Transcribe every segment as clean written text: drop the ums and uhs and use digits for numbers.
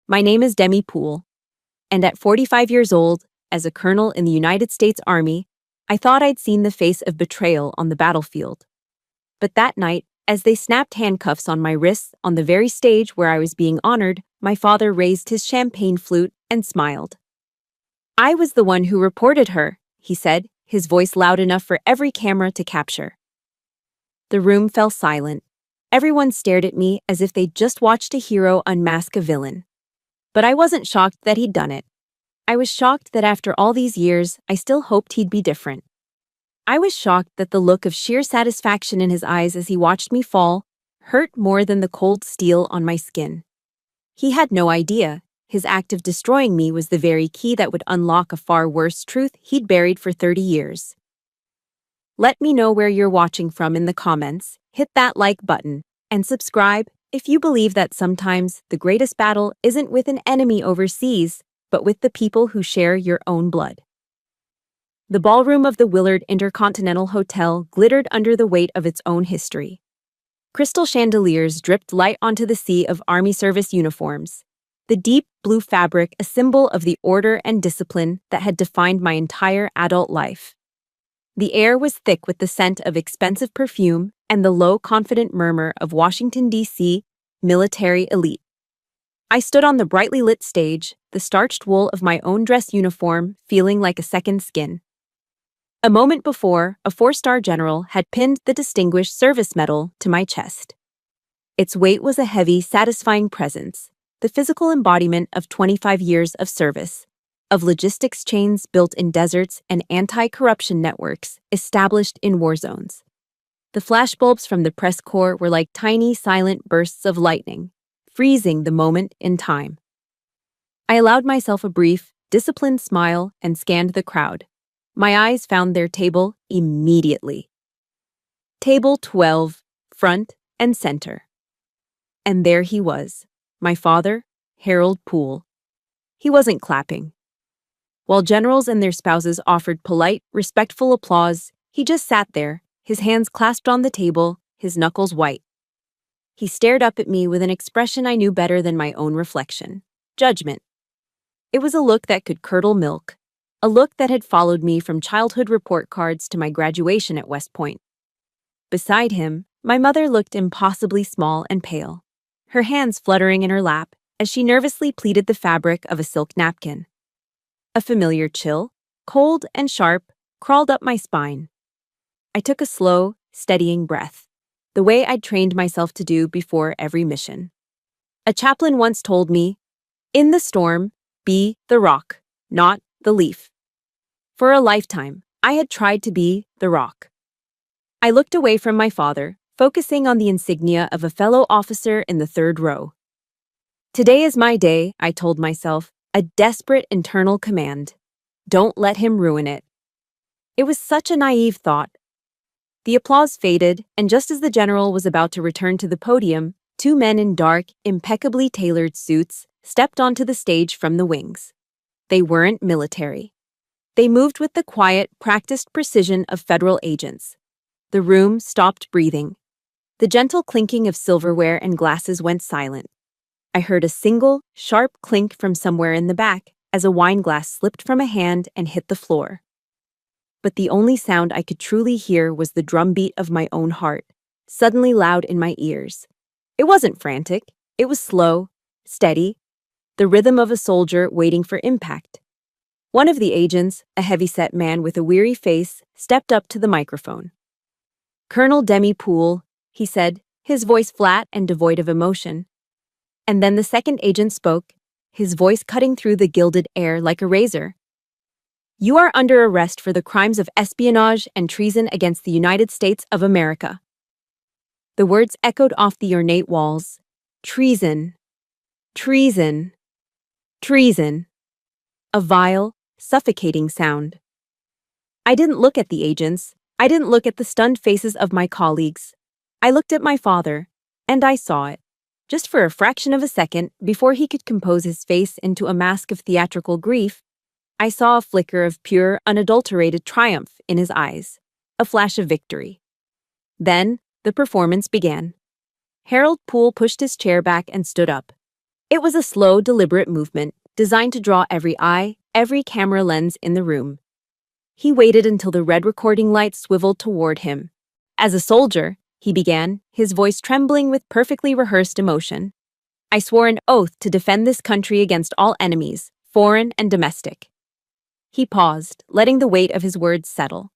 My name is Demi Poole, and at 45 years old, as a colonel in the United States Army, I thought I'd seen the face of betrayal on the battlefield. But that night, as they snapped handcuffs on my wrists on the very stage where I was being honored, my father raised his champagne flute and smiled. "I was the one who reported her," he said, his voice loud enough for every camera to capture. The room fell silent. Everyone stared at me as if they'd just watched a hero unmask a villain. But I wasn't shocked that he'd done it. I was shocked that after all these years, I still hoped he'd be different. I was shocked that the look of sheer satisfaction in his eyes as he watched me fall hurt more than the cold steel on my skin. He had no idea. His act of destroying me was the very key that would unlock a far worse truth he'd buried for 30 years. Let me know where you're watching from in the comments, hit that like button, and subscribe if you believe that sometimes the greatest battle isn't with an enemy overseas, but with the people who share your own blood. The ballroom of the Willard Intercontinental Hotel glittered under the weight of its own history. Crystal chandeliers dripped light onto the sea of Army service uniforms, the deep blue fabric a symbol of the order and discipline that had defined my entire adult life. The air was thick with the scent of expensive perfume and the low, confident murmur of Washington, D.C. military elite. I stood on the brightly lit stage, the starched wool of my own dress uniform feeling like a second skin. A moment before, a 4-star general had pinned the Distinguished Service Medal to my chest. Its weight was a heavy, satisfying presence, the physical embodiment of 25 years of service, of logistics chains built in deserts and anti-corruption networks established in war zones. The flashbulbs from the press corps were like tiny, silent bursts of lightning, freezing the moment in time. I allowed myself a brief, disciplined smile and scanned the crowd. My eyes found their table immediately. Table 12, front and center. And there he was, my father, Harold Poole. He wasn't clapping. While generals and their spouses offered polite, respectful applause, he just sat there, his hands clasped on the table, his knuckles white. He stared up at me with an expression I knew better than my own reflection: judgment. It was a look that could curdle milk, a look that had followed me from childhood report cards to my graduation at West Point. Beside him, my mother looked impossibly small and pale, her hands fluttering in her lap as she nervously pleated the fabric of a silk napkin. A familiar chill, cold and sharp, crawled up my spine. I took a slow, steadying breath, the way I'd trained myself to do before every mission. A chaplain once told me, "In the storm, be the rock, not the leaf." For a lifetime, I had tried to be the rock. I looked away from my father, focusing on the insignia of a fellow officer in the third row. Today is my day, I told myself, a desperate internal command. Don't let him ruin it. It was such a naive thought. The applause faded, and just as the general was about to return to the podium, 2 men in dark, impeccably tailored suits stepped onto the stage from the wings. They weren't military. They moved with the quiet, practiced precision of federal agents. The room stopped breathing. The gentle clinking of silverware and glasses went silent. I heard a single, sharp clink from somewhere in the back as a wine glass slipped from a hand and hit the floor. But the only sound I could truly hear was the drumbeat of my own heart, suddenly loud in my ears. It wasn't frantic. It was slow, steady, the rhythm of a soldier waiting for impact. One of the agents, a heavy-set man with a weary face, stepped up to the microphone. "Colonel Demi Poole," he said, his voice flat and devoid of emotion. And then the second agent spoke, his voice cutting through the gilded air like a razor. "You are under arrest for the crimes of espionage and treason against the United States of America." The words echoed off the ornate walls. Treason. Treason. Treason. A vile, suffocating sound. I didn't look at the agents. I didn't look at the stunned faces of my colleagues. I looked at my father, and I saw it. Just for a fraction of a second, before he could compose his face into a mask of theatrical grief, I saw a flicker of pure, unadulterated triumph in his eyes, a flash of victory. Then, the performance began. Harold Poole pushed his chair back and stood up. It was a slow, deliberate movement, designed to draw every eye, every camera lens in the room. He waited until the red recording light swiveled toward him. As a soldier, he began, his voice trembling with perfectly rehearsed emotion. I swore an oath to defend this country against all enemies, foreign and domestic. He paused, letting the weight of his words settle.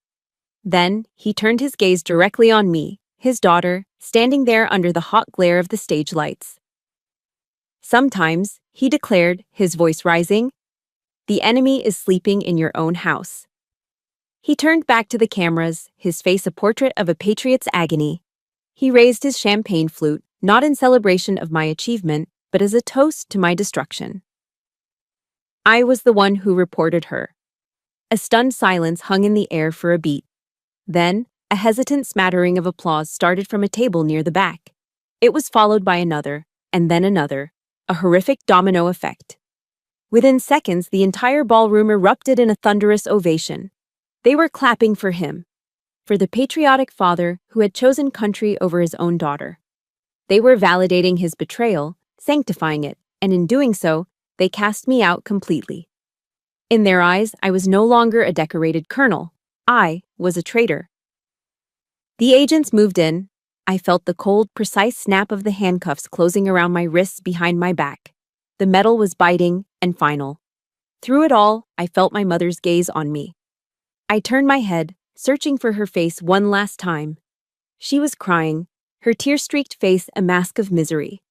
Then, he turned his gaze directly on me, his daughter, standing there under the hot glare of the stage lights. Sometimes, he declared, his voice rising, the enemy is sleeping in your own house. He turned back to the cameras, his face a portrait of a patriot's agony. He raised his champagne flute, not in celebration of my achievement, but as a toast to my destruction. I was the one who reported her. A stunned silence hung in the air for a beat. Then, a hesitant smattering of applause started from a table near the back. It was followed by another, and then another, a horrific domino effect. Within seconds, the entire ballroom erupted in a thunderous ovation. They were clapping for him, for the patriotic father who had chosen country over his own daughter. They were validating his betrayal, sanctifying it, and in doing so, they cast me out completely. In their eyes, I was no longer a decorated colonel. I was a traitor. The agents moved in. I felt the cold, precise snap of the handcuffs closing around my wrists behind my back. The metal was biting and final. Through it all, I felt my mother's gaze on me. I turned my head, searching for her face one last time. She was crying, her tear-streaked face a mask of misery.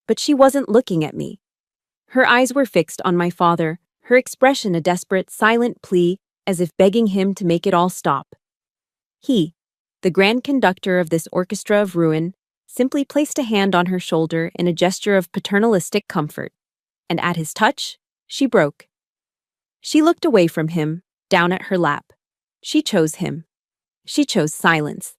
But she wasn't looking at me. Her eyes were fixed on my father, her expression a desperate, silent plea, as if begging him to make it all stop. He, the grand conductor of this orchestra of ruin, simply placed a hand on her shoulder in a gesture of paternalistic comfort. And at his touch, she broke. She looked away from him, down at her lap. She chose him. She chose silence.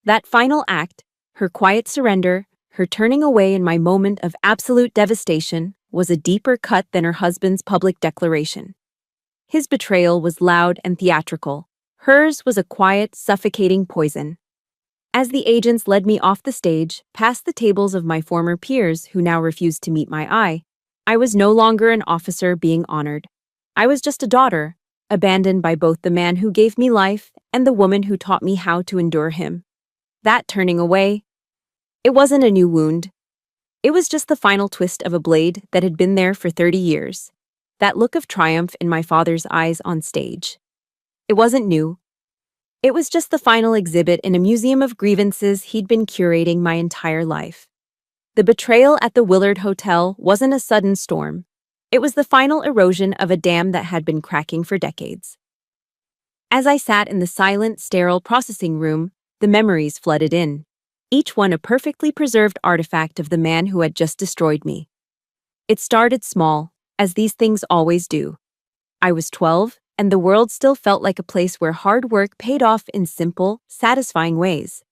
That final act, her quiet surrender, her turning away in my moment of absolute devastation, was a deeper cut than her husband's public declaration. His betrayal was loud and theatrical. Hers was a quiet, suffocating poison. As the agents led me off the stage, past the tables of my former peers who now refused to meet my eye, I was no longer an officer being honored. I was just a daughter, abandoned by both the man who gave me life and the woman who taught me how to endure him. That turning away, it wasn't a new wound. It was just the final twist of a blade that had been there for 30 years. That look of triumph in my father's eyes on stage. It wasn't new. It was just the final exhibit in a museum of grievances he'd been curating my entire life. The betrayal at the Willard Hotel wasn't a sudden storm. It was the final erosion of a dam that had been cracking for decades. As I sat in the silent, sterile processing room, the memories flooded in, each one a perfectly preserved artifact of the man who had just destroyed me. It started small, as these things always do. I was 12, and the world still felt like a place where hard work paid off in simple, satisfying ways.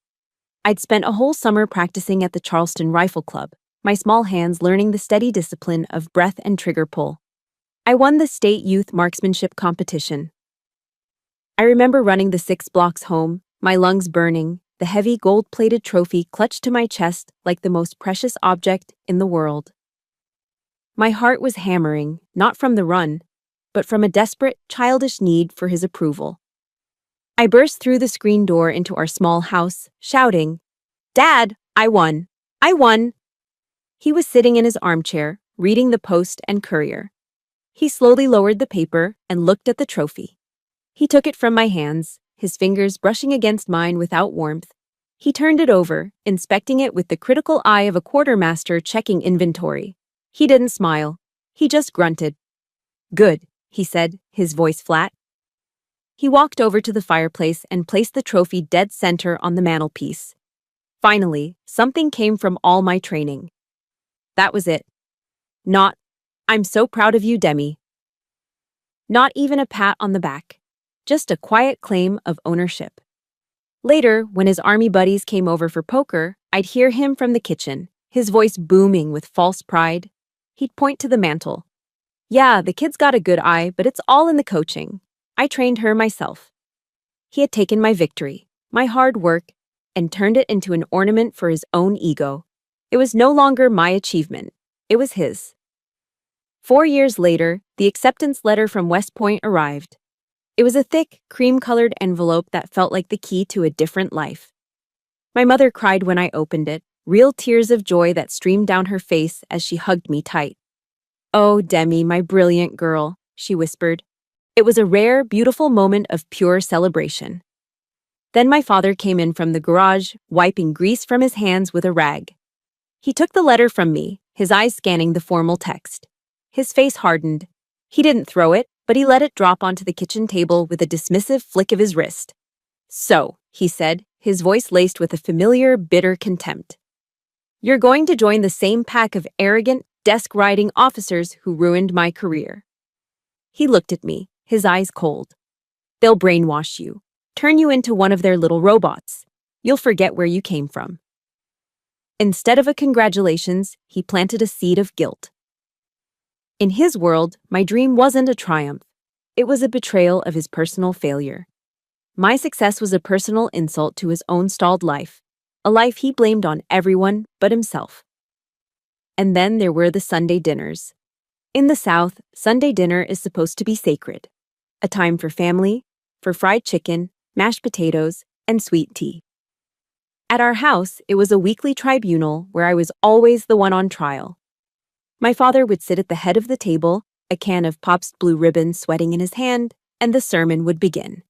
I'd spent a whole summer practicing at the Charleston Rifle Club, my small hands learning the steady discipline of breath and trigger pull. I won the state youth marksmanship competition. I remember running the 6 blocks home, my lungs burning, the heavy gold-plated trophy clutched to my chest like the most precious object in the world. My heart was hammering, not from the run, but from a desperate, childish need for his approval. I burst through the screen door into our small house, shouting, "Dad, I won! I won!" He was sitting in his armchair, reading the Post and Courier. He slowly lowered the paper and looked at the trophy. He took it from my hands, his fingers brushing against mine without warmth. He turned it over, inspecting it with the critical eye of a quartermaster checking inventory. He didn't smile. He just grunted. "Good," he said, his voice flat. He walked over to the fireplace and placed the trophy dead center on the mantelpiece. Finally, something came from all my training. That was it. Not, "I'm so proud of you, Demi." Not even a pat on the back. Just a quiet claim of ownership. Later, when his army buddies came over for poker, I'd hear him from the kitchen, his voice booming with false pride. He'd point to the mantle. "Yeah, the kid's got a good eye, but it's all in the coaching. I trained her myself." He had taken my victory, my hard work, and turned it into an ornament for his own ego. It was no longer my achievement. It was his. 4 years later, the acceptance letter from West Point arrived. It was a thick, cream-colored envelope that felt like the key to a different life. My mother cried when I opened it, real tears of joy that streamed down her face as she hugged me tight. "Oh, Demi, my brilliant girl," she whispered. It was a rare, beautiful moment of pure celebration. Then my father came in from the garage, wiping grease from his hands with a rag. He took the letter from me, his eyes scanning the formal text. His face hardened. He didn't throw it, but he let it drop onto the kitchen table with a dismissive flick of his wrist. "So," he said, his voice laced with a familiar, bitter contempt. "You're going to join the same pack of arrogant, desk-riding officers who ruined my career." He looked at me, his eyes cold. "They'll brainwash you, turn you into one of their little robots. You'll forget where you came from." Instead of a congratulations, he planted a seed of guilt. In his world, my dream wasn't a triumph. It was a betrayal of his personal failure. My success was a personal insult to his own stalled life, a life he blamed on everyone but himself. And then there were the Sunday dinners. In the South, Sunday dinner is supposed to be sacred, a time for family, for fried chicken, mashed potatoes, and sweet tea. At our house, it was a weekly tribunal where I was always the one on trial. My father would sit at the head of the table, a can of Pop's Blue Ribbon sweating in his hand, and the sermon would begin.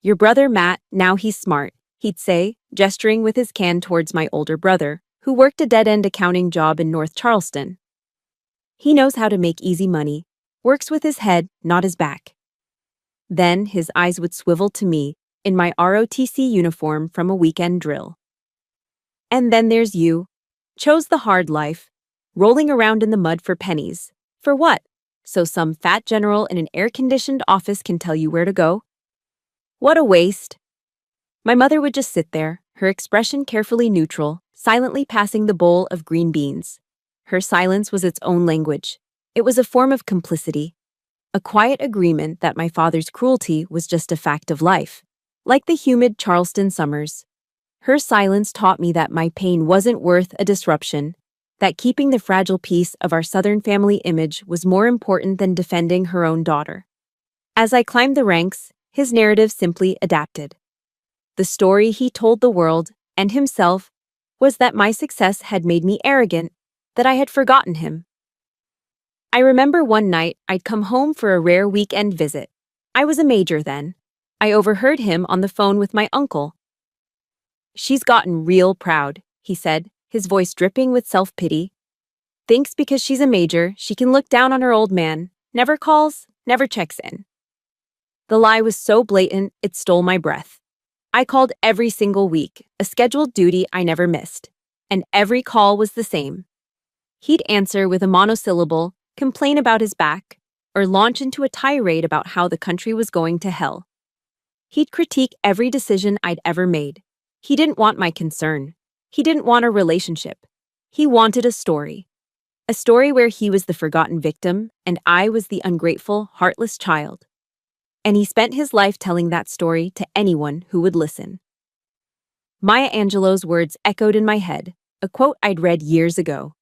"Your brother Matt, now he's smart," he'd say, gesturing with his can towards my older brother, who worked a dead-end accounting job in North Charleston. "He knows how to make easy money, works with his head, not his back." Then his eyes would swivel to me, in my ROTC uniform from a weekend drill. "And then there's you. Chose the hard life, rolling around in the mud for pennies. For what? So some fat general in an air-conditioned office can tell you where to go? What a waste." My mother would just sit there, her expression carefully neutral, silently passing the bowl of green beans. Her silence was its own language. It was a form of complicity, a quiet agreement that my father's cruelty was just a fact of life, like the humid Charleston summers. Her silence taught me that my pain wasn't worth a disruption, that keeping the fragile peace of our Southern family image was more important than defending her own daughter. As I climbed the ranks, his narrative simply adapted. The story he told the world, and himself, was that my success had made me arrogant, that I had forgotten him. I remember one night I'd come home for a rare weekend visit. I was a major then. I overheard him on the phone with my uncle. "She's gotten real proud," he said, his voice dripping with self-pity. "Thinks because she's a major, she can look down on her old man. Never calls, never checks in." The lie was so blatant, it stole my breath. I called every single week, a scheduled duty I never missed. And every call was the same. He'd answer with a monosyllable, complain about his back, or launch into a tirade about how the country was going to hell. He'd critique every decision I'd ever made. He didn't want my concern. He didn't want a relationship. He wanted a story. A story where he was the forgotten victim and I was the ungrateful, heartless child. And he spent his life telling that story to anyone who would listen. Maya Angelou's words echoed in my head, a quote I'd read years ago.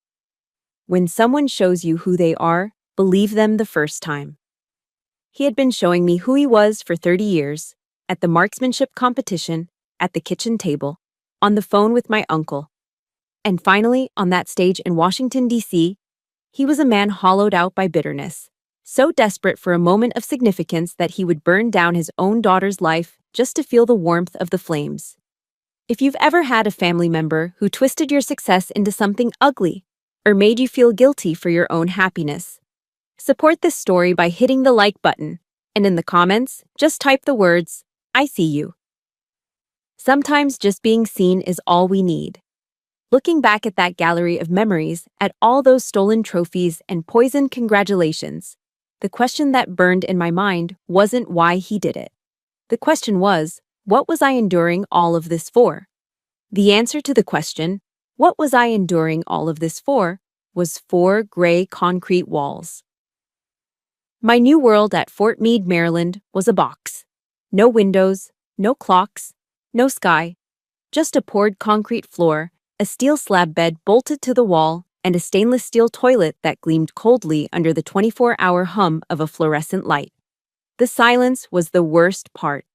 "When someone shows you who they are, believe them the first time." He had been showing me who he was for 30 years, at the marksmanship competition, at the kitchen table, on the phone with my uncle. And finally, on that stage in Washington, D.C., he was a man hollowed out by bitterness, so desperate for a moment of significance that he would burn down his own daughter's life just to feel the warmth of the flames. If you've ever had a family member who twisted your success into something ugly or made you feel guilty for your own happiness, support this story by hitting the like button, and in the comments, just type the words, "I see you." Sometimes just being seen is all we need. Looking back at that gallery of memories, at all those stolen trophies and poisoned congratulations, the question that burned in my mind wasn't why he did it. The question was, what was I enduring all of this for? The answer to the question, what was I enduring all of this for, was 4 gray concrete walls. My new world at Fort Meade, Maryland, was a box. No windows, no clocks, no sky, just a poured concrete floor, a steel slab bed bolted to the wall, and a stainless steel toilet that gleamed coldly under the 24-hour hum of a fluorescent light. The silence was the worst part.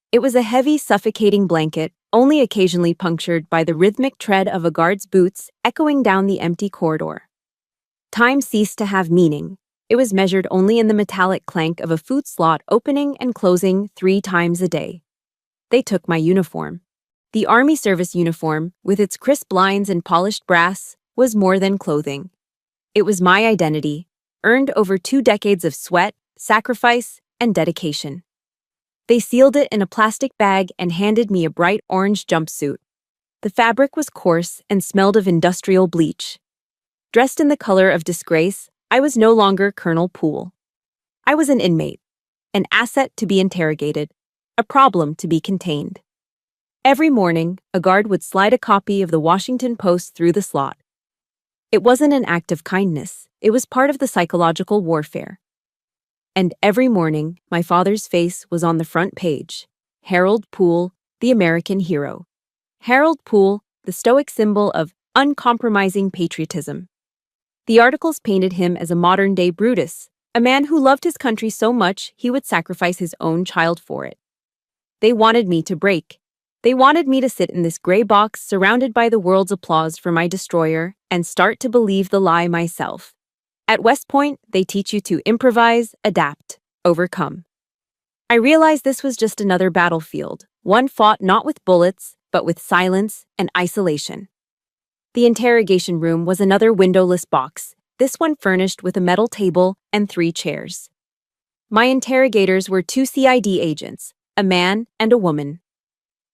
It was a heavy, suffocating blanket, only occasionally punctured by the rhythmic tread of a guard's boots echoing down the empty corridor. Time ceased to have meaning. It was measured only in the metallic clank of a food slot opening and closing 3 times a day. They took my uniform. The Army service uniform, with its crisp lines and polished brass, was more than clothing. It was my identity, earned over 2 decades of sweat, sacrifice, and dedication. They sealed it in a plastic bag and handed me a bright orange jumpsuit. The fabric was coarse and smelled of industrial bleach. Dressed in the color of disgrace, I was no longer Colonel Poole. I was an inmate, an asset to be interrogated, a problem to be contained. Every morning, a guard would slide a copy of the Washington Post through the slot. It wasn't an act of kindness, it was part of the psychological warfare. And every morning, my father's face was on the front page. Harold Poole, the American hero. Harold Poole, the stoic symbol of uncompromising patriotism. The articles painted him as a modern-day Brutus, a man who loved his country so much he would sacrifice his own child for it. They wanted me to break. They wanted me to sit in this gray box surrounded by the world's applause for my destroyer and start to believe the lie myself. At West Point, they teach you to improvise, adapt, overcome. I realized this was just another battlefield, one fought not with bullets, but with silence and isolation. The interrogation room was another windowless box, this one furnished with a metal table and 3 chairs. My interrogators were 2 CID agents, a man and a woman.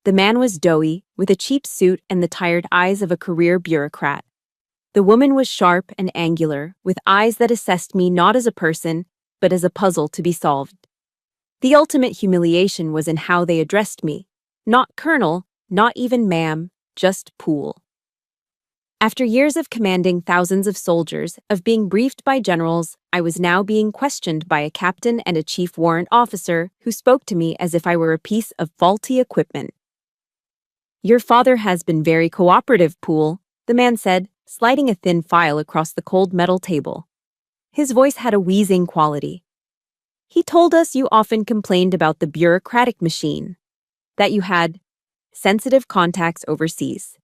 The man was doughy, with a cheap suit and the tired eyes of a career bureaucrat. The woman was sharp and angular, with eyes that assessed me not as a person, but as a puzzle to be solved. The ultimate humiliation was in how they addressed me. Not Colonel, not even ma'am, just Poole. After years of commanding thousands of soldiers, of being briefed by generals, I was now being questioned by a captain and a chief warrant officer who spoke to me as if I were a piece of faulty equipment. "Your father has been very cooperative, Poole," the man said, sliding a thin file across the cold metal table. His voice had a wheezing quality. "He told us you often complained about the bureaucratic machine, that you had sensitive contacts overseas."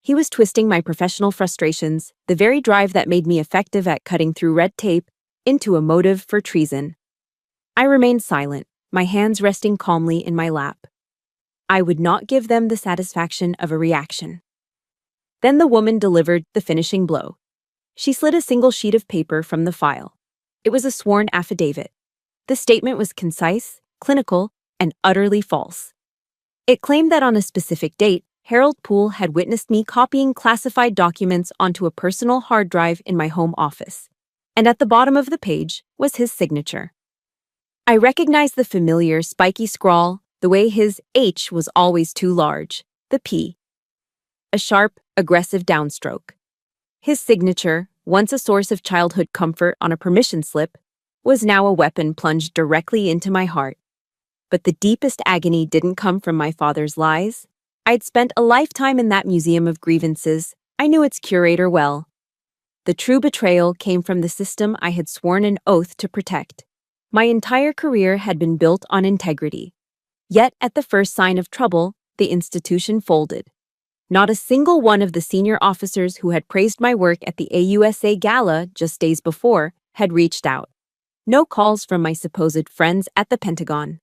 He was twisting my professional frustrations, the very drive that made me effective at cutting through red tape, into a motive for treason. I remained silent, my hands resting calmly in my lap. I would not give them the satisfaction of a reaction. Then the woman delivered the finishing blow. She slid a single sheet of paper from the file. It was a sworn affidavit. The statement was concise, clinical, and utterly false. It claimed that on a specific date, Harold Poole had witnessed me copying classified documents onto a personal hard drive in my home office. And at the bottom of the page was his signature. I recognized the familiar spiky scrawl, the way his H was always too large, the P. A sharp, aggressive downstroke. His signature, once a source of childhood comfort on a permission slip, was now a weapon plunged directly into my heart. But the deepest agony didn't come from my father's lies. I'd spent a lifetime in that museum of grievances. I knew its curator well. The true betrayal came from the system I had sworn an oath to protect. My entire career had been built on integrity. Yet at the first sign of trouble, the institution folded. Not a single one of the senior officers who had praised my work at the AUSA Gala just days before had reached out. No calls from my supposed friends at the Pentagon.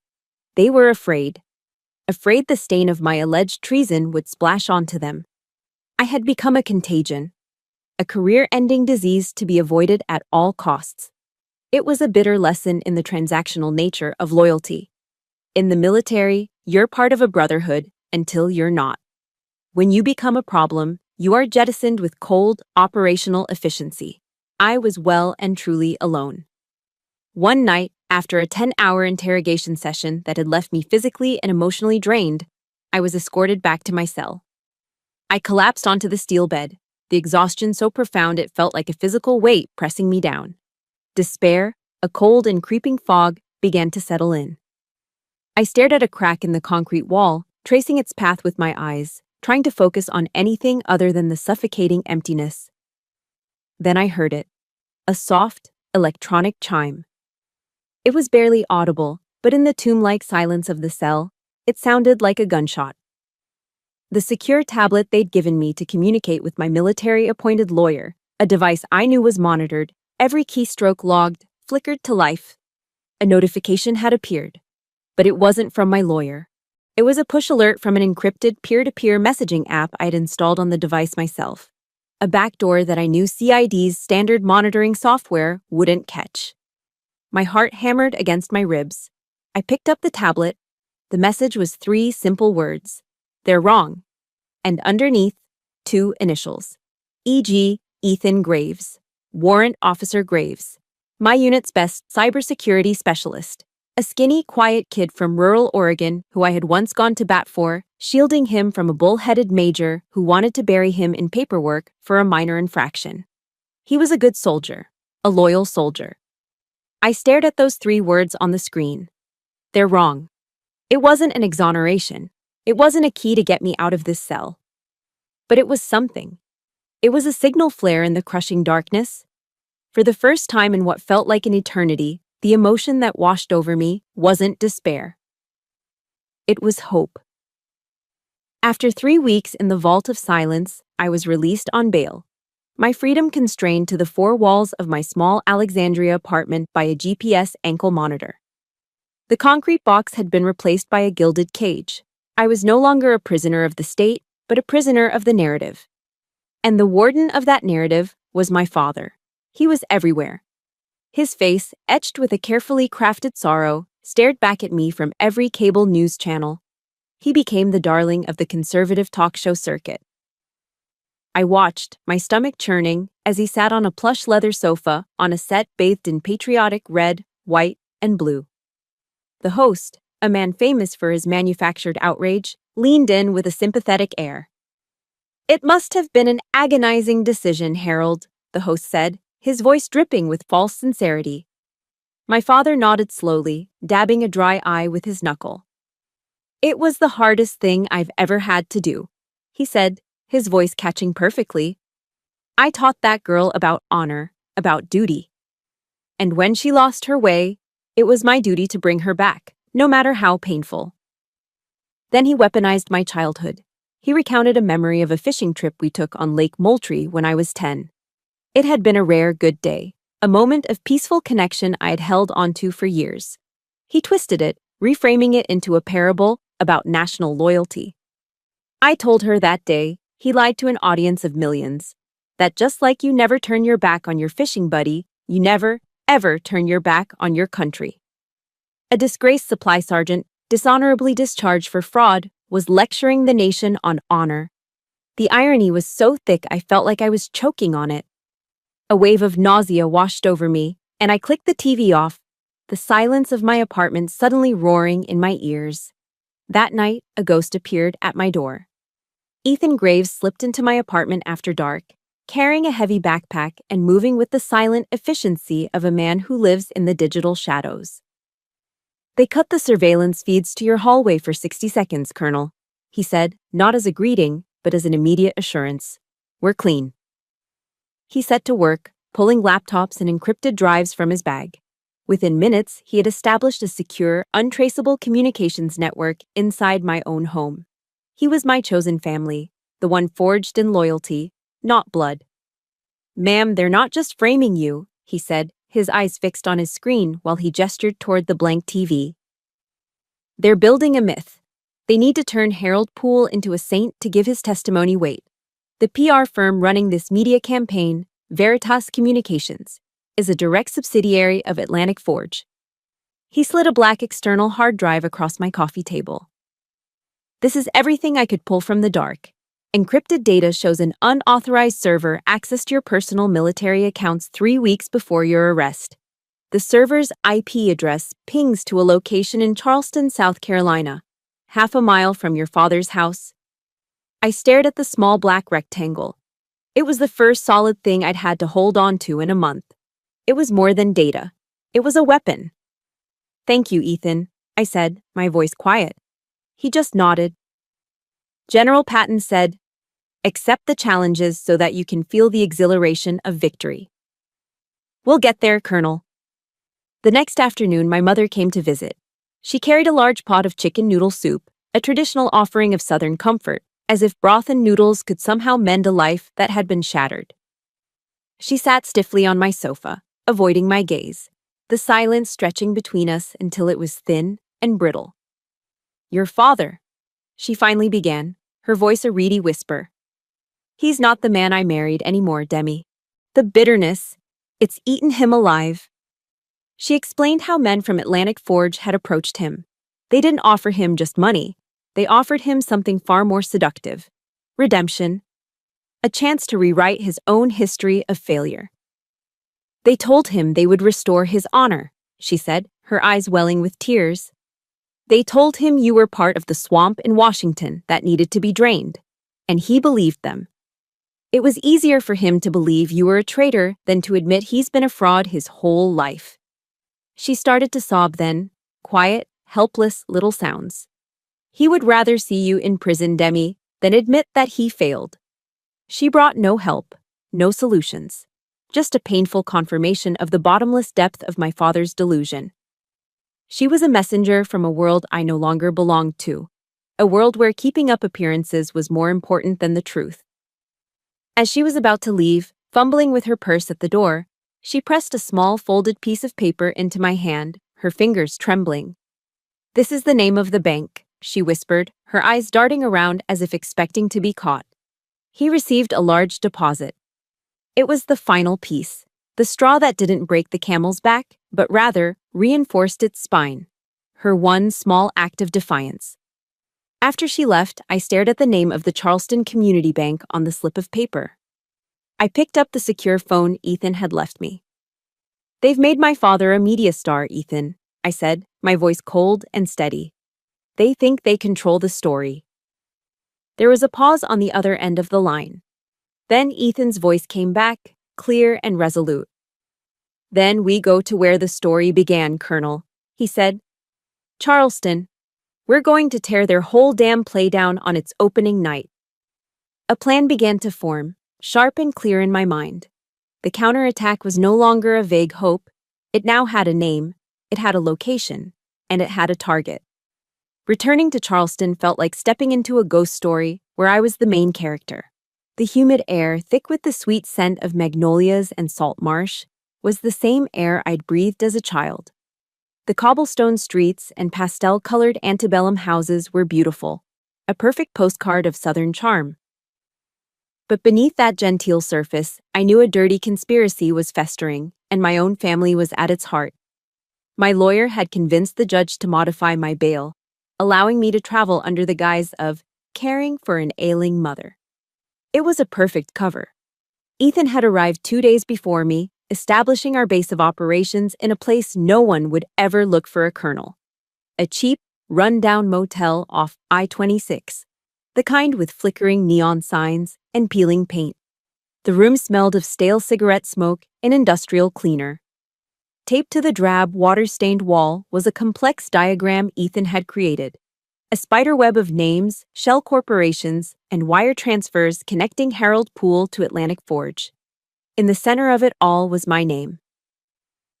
They were afraid. Afraid the stain of my alleged treason would splash onto them. I had become a contagion, a career-ending disease to be avoided at all costs. It was a bitter lesson in the transactional nature of loyalty. In the military, you're part of a brotherhood until you're not. When you become a problem, you are jettisoned with cold, operational efficiency. I was well and truly alone. One night, after a 10-hour interrogation session that had left me physically and emotionally drained, I was escorted back to my cell. I collapsed onto the steel bed, the exhaustion so profound it felt like a physical weight pressing me down. Despair, a cold and creeping fog, began to settle in. I stared at a crack in the concrete wall, tracing its path with my eyes, trying to focus on anything other than the suffocating emptiness. Then I heard it. A soft, electronic chime. It was barely audible, but in the tomb-like silence of the cell, it sounded like a gunshot. The secure tablet they'd given me to communicate with my military-appointed lawyer, a device I knew was monitored, every keystroke logged, flickered to life. A notification had appeared. But it wasn't from my lawyer. It was a push alert from an encrypted peer-to-peer messaging app I'd installed on the device myself. A backdoor that I knew CID's standard monitoring software wouldn't catch. My heart hammered against my ribs. I picked up the tablet. The message was 3 simple words. They're wrong. And underneath, 2 initials. E.g., Ethan Graves. Warrant Officer Graves. My unit's best cybersecurity specialist. A skinny, quiet kid from rural Oregon who I had once gone to bat for, shielding him from a bull-headed major who wanted to bury him in paperwork for a minor infraction. He was a good soldier. A loyal soldier. I stared at those 3 words on the screen. They're wrong. It wasn't an exoneration. It wasn't a key to get me out of this cell. But it was something. It was a signal flare in the crushing darkness. For the first time in what felt like an eternity, the emotion that washed over me wasn't despair. It was hope. After 3 weeks in the vault of silence, I was released on bail. My freedom constrained to the 4 walls of my small Alexandria apartment by a GPS ankle monitor. The concrete box had been replaced by a gilded cage. I was no longer a prisoner of the state, but a prisoner of the narrative. And the warden of that narrative was my father. He was everywhere. His face, etched with a carefully crafted sorrow, stared back at me from every cable news channel. He became the darling of the conservative talk show circuit. I watched, my stomach churning, as he sat on a plush leather sofa on a set bathed in patriotic red, white, and blue. The host, a man famous for his manufactured outrage, leaned in with a sympathetic air. "It must have been an agonizing decision, Harold," the host said, his voice dripping with false sincerity. My father nodded slowly, dabbing a dry eye with his knuckle. "It was the hardest thing I've ever had to do," he said, his voice catching perfectly. "I taught that girl about honor, about duty. And when she lost her way, it was my duty to bring her back, no matter how painful." Then he weaponized my childhood. He recounted a memory of a fishing trip we took on Lake Moultrie when I was 10. It had been a rare good day, a moment of peaceful connection I had held onto for years. He twisted it, reframing it into a parable about national loyalty. I told her that day, he lied to an audience of millions, that just like you never turn your back on your fishing buddy, you never, ever turn your back on your country. A disgraced supply sergeant, dishonorably discharged for fraud, was lecturing the nation on honor. The irony was so thick I felt like I was choking on it. A wave of nausea washed over me, and I clicked the TV off, the silence of my apartment suddenly roaring in my ears. That night, a ghost appeared at my door. Ethan Graves slipped into my apartment after dark, carrying a heavy backpack and moving with the silent efficiency of a man who lives in the digital shadows. "They cut the surveillance feeds to your hallway for 60 seconds, Colonel," he said, not as a greeting, but as an immediate assurance. "We're clean." He set to work, pulling laptops and encrypted drives from his bag. Within minutes, he had established a secure, untraceable communications network inside my own home. He was my chosen family, the one forged in loyalty, not blood. "Ma'am, they're not just framing you," he said, his eyes fixed on his screen while he gestured toward the blank TV. "They're building a myth. They need to turn Harold Poole into a saint to give his testimony weight. The PR firm running this media campaign, Veritas Communications, is a direct subsidiary of Atlantic Forge." He slid a black external hard drive across my coffee table. "This is everything I could pull from the dark. Encrypted data shows an unauthorized server accessed your personal military accounts 3 weeks before your arrest. The server's IP address pings to a location in Charleston, South Carolina, half a mile from your father's house." I stared at the small black rectangle. It was the first solid thing I'd had to hold on to in a month. It was more than data. It was a weapon. "Thank you, Ethan," I said, my voice quiet. He just nodded. General Patton said, Accept the challenges so that you can feel the exhilaration of victory. We'll get there, Colonel. The next afternoon, my mother came to visit. She carried a large pot of chicken noodle soup, a traditional offering of Southern comfort, as if broth and noodles could somehow mend a life that had been shattered. She sat stiffly on my sofa, avoiding my gaze, the silence stretching between us until it was thin and brittle. Your father, she finally began, her voice a reedy whisper. He's not the man I married anymore, Demi. The bitterness, it's eaten him alive. She explained how men from Atlantic Forge had approached him. They didn't offer him just money. They offered him something far more seductive. Redemption. A chance to rewrite his own history of failure. They told him they would restore his honor, she said, her eyes welling with tears. They told him you were part of the swamp in Washington that needed to be drained, and he believed them. It was easier for him to believe you were a traitor than to admit he's been a fraud his whole life. She started to sob then, quiet, helpless little sounds. He would rather see you in prison, Demi, than admit that he failed. She brought no help, no solutions, just a painful confirmation of the bottomless depth of my father's delusion. She was a messenger from a world I no longer belonged to, a world where keeping up appearances was more important than the truth. As she was about to leave, fumbling with her purse at the door, she pressed a small folded piece of paper into my hand, her fingers trembling. This is the name of the bank, she whispered, her eyes darting around as if expecting to be caught. He received a large deposit. It was the final piece, the straw that didn't break the camel's back, but rather reinforced its spine. Her one small act of defiance. After she left, I stared at the name of the Charleston Community Bank on the slip of paper. I picked up the secure phone Ethan had left me. They've made my father a media star, Ethan, I said, my voice cold and steady. They think they control the story. There was a pause on the other end of the line. Then Ethan's voice came back, clear and resolute. Then we go to where the story began, Colonel, he said. Charleston. We're going to tear their whole damn play down on its opening night. A plan began to form, sharp and clear in my mind. The counterattack was no longer a vague hope. It now had a name, it had a location, and it had a target. Returning to Charleston felt like stepping into a ghost story where I was the main character. The humid air, thick with the sweet scent of magnolias and salt marsh, was the same air I'd breathed as a child. The cobblestone streets and pastel-colored antebellum houses were beautiful, a perfect postcard of Southern charm. But beneath that genteel surface, I knew a dirty conspiracy was festering, and my own family was at its heart. My lawyer had convinced the judge to modify my bail, allowing me to travel under the guise of caring for an ailing mother. It was a perfect cover. Ethan had arrived 2 days before me, establishing our base of operations in a place no one would ever look for a colonel. A cheap, run-down motel off I-26, the kind with flickering neon signs and peeling paint. The room smelled of stale cigarette smoke and industrial cleaner. Taped to the drab, water-stained wall was a complex diagram Ethan had created, a spiderweb of names, shell corporations, and wire transfers connecting Harold Pool to Atlantic Forge. In the center of it all was my name.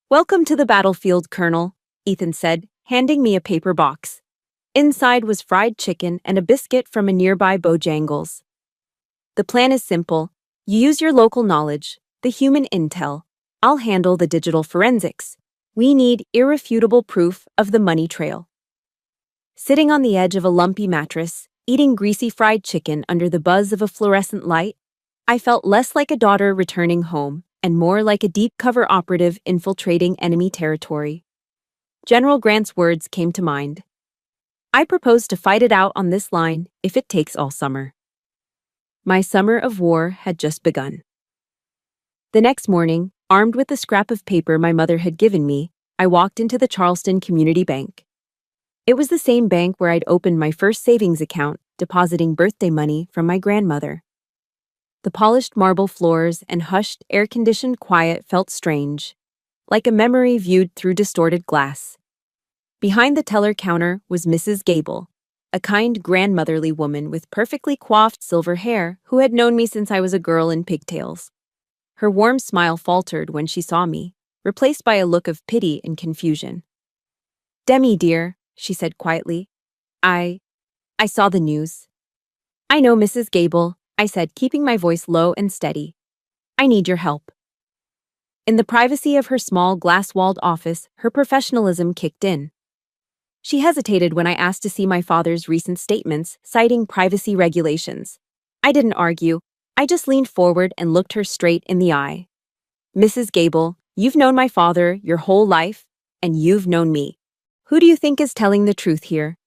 Welcome to the battlefield, Colonel, Ethan said, handing me a paper box. Inside was fried chicken and a biscuit from a nearby Bojangles. The plan is simple. You use your local knowledge, the human intel. I'll handle the digital forensics. We need irrefutable proof of the money trail. Sitting on the edge of a lumpy mattress, eating greasy fried chicken under the buzz of a fluorescent light, I felt less like a daughter returning home and more like a deep-cover operative infiltrating enemy territory. General Grant's words came to mind. I propose to fight it out on this line if it takes all summer. My summer of war had just begun. The next morning, armed with the scrap of paper my mother had given me, I walked into the Charleston Community Bank. It was the same bank where I'd opened my first savings account, depositing birthday money from my grandmother. The polished marble floors and hushed, air-conditioned quiet felt strange, like a memory viewed through distorted glass. Behind the teller counter was Mrs. Gable, a kind grandmotherly woman with perfectly coiffed silver hair who had known me since I was a girl in pigtails. Her warm smile faltered when she saw me, replaced by a look of pity and confusion. "Demi, dear," she said quietly, I saw the news." "I know, Mrs. Gable," I said, keeping my voice low and steady. "I need your help." In the privacy of her small glass-walled office, her professionalism kicked in. She hesitated when I asked to see my father's recent statements, citing privacy regulations. I didn't argue. I just leaned forward and looked her straight in the eye. "Mrs. Gable, you've known my father your whole life, and you've known me. Who do you think is telling the truth here?"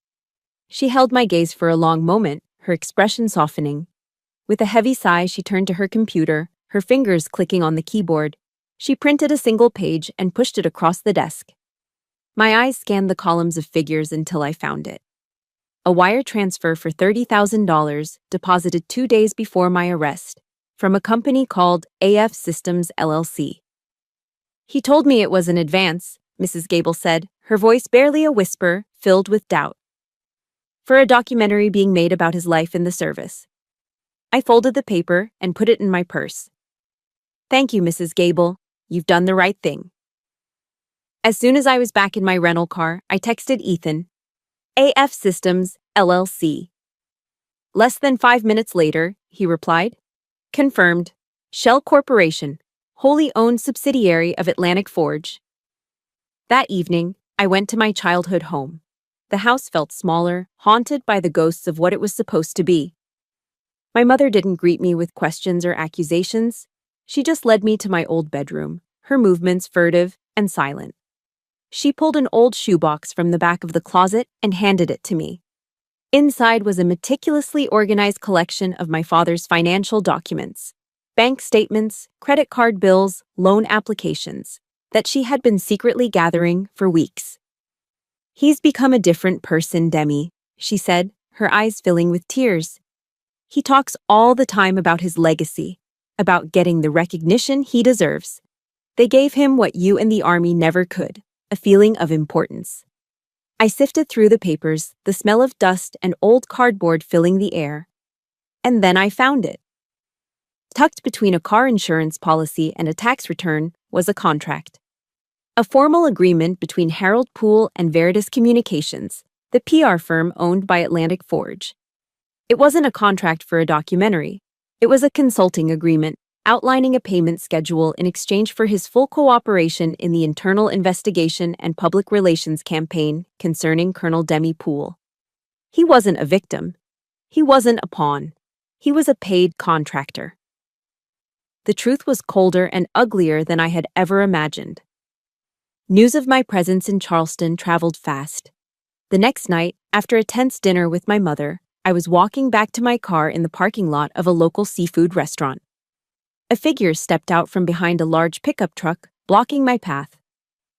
She held my gaze for a long moment, her expression softening. With a heavy sigh, she turned to her computer, her fingers clicking on the keyboard. She printed a single page and pushed it across the desk. My eyes scanned the columns of figures until I found it. A wire transfer for $30,000 deposited 2 days before my arrest from a company called AF Systems LLC. "He told me it was an advance," Mrs. Gable said, her voice barely a whisper, filled with doubt. "For a documentary being made about his life in the service." I folded the paper and put it in my purse. "Thank you, Mrs. Gable. You've done the right thing." As soon as I was back in my rental car, I texted Ethan, "AF Systems, LLC." Less than 5 minutes later, he replied, "Confirmed. Shell Corporation, wholly owned subsidiary of Atlantic Forge." That evening, I went to my childhood home. The house felt smaller, haunted by the ghosts of what it was supposed to be. My mother didn't greet me with questions or accusations. She just led me to my old bedroom, her movements furtive and silent. She pulled an old shoebox from the back of the closet and handed it to me. Inside was a meticulously organized collection of my father's financial documents, bank statements, credit card bills, loan applications, that she had been secretly gathering for weeks. "He's become a different person, Demi," she said, her eyes filling with tears. "He talks all the time about his legacy, about getting the recognition he deserves. They gave him what you and the Army never could, a feeling of importance." I sifted through the papers, the smell of dust and old cardboard filling the air. And then I found it. Tucked between a car insurance policy and a tax return was a contract. A formal agreement between Harold Poole and Veritas Communications, the PR firm owned by Atlantic Forge. It wasn't a contract for a documentary. It was a consulting agreement, outlining a payment schedule in exchange for his full cooperation in the internal investigation and public relations campaign concerning Colonel Demi Poole. He wasn't a victim. He wasn't a pawn. He was a paid contractor. The truth was colder and uglier than I had ever imagined. News of my presence in Charleston traveled fast. The next night, after a tense dinner with my mother, I was walking back to my car in the parking lot of a local seafood restaurant. A figure stepped out from behind a large pickup truck, blocking my path.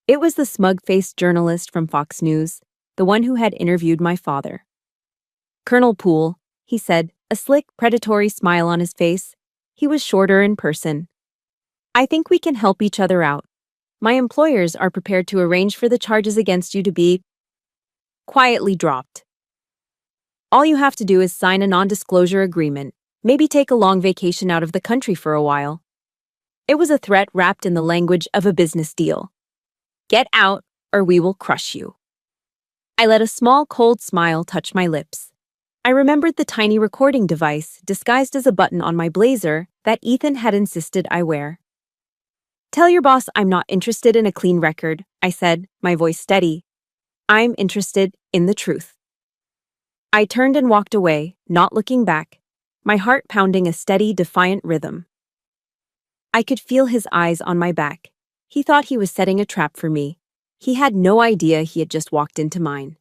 It was the smug-faced journalist from Fox News, the one who had interviewed my father. "Colonel Poole," he said, a slick, predatory smile on his face. He was shorter in person. "I think we can help each other out. My employers are prepared to arrange for the charges against you to be quietly dropped. All you have to do is sign a non-disclosure agreement. Maybe take a long vacation out of the country for a while." It was a threat wrapped in the language of a business deal. "Get out, or we will crush you." I let a small, cold smile touch my lips. I remembered the tiny recording device, disguised as a button on my blazer, that Ethan had insisted I wear. "Tell your boss I'm not interested in a clean record," I said, my voice steady. "I'm interested in the truth." I turned and walked away, not looking back, my heart pounding a steady, defiant rhythm. I could feel his eyes on my back. He thought he was setting a trap for me. He had no idea he had just walked into mine.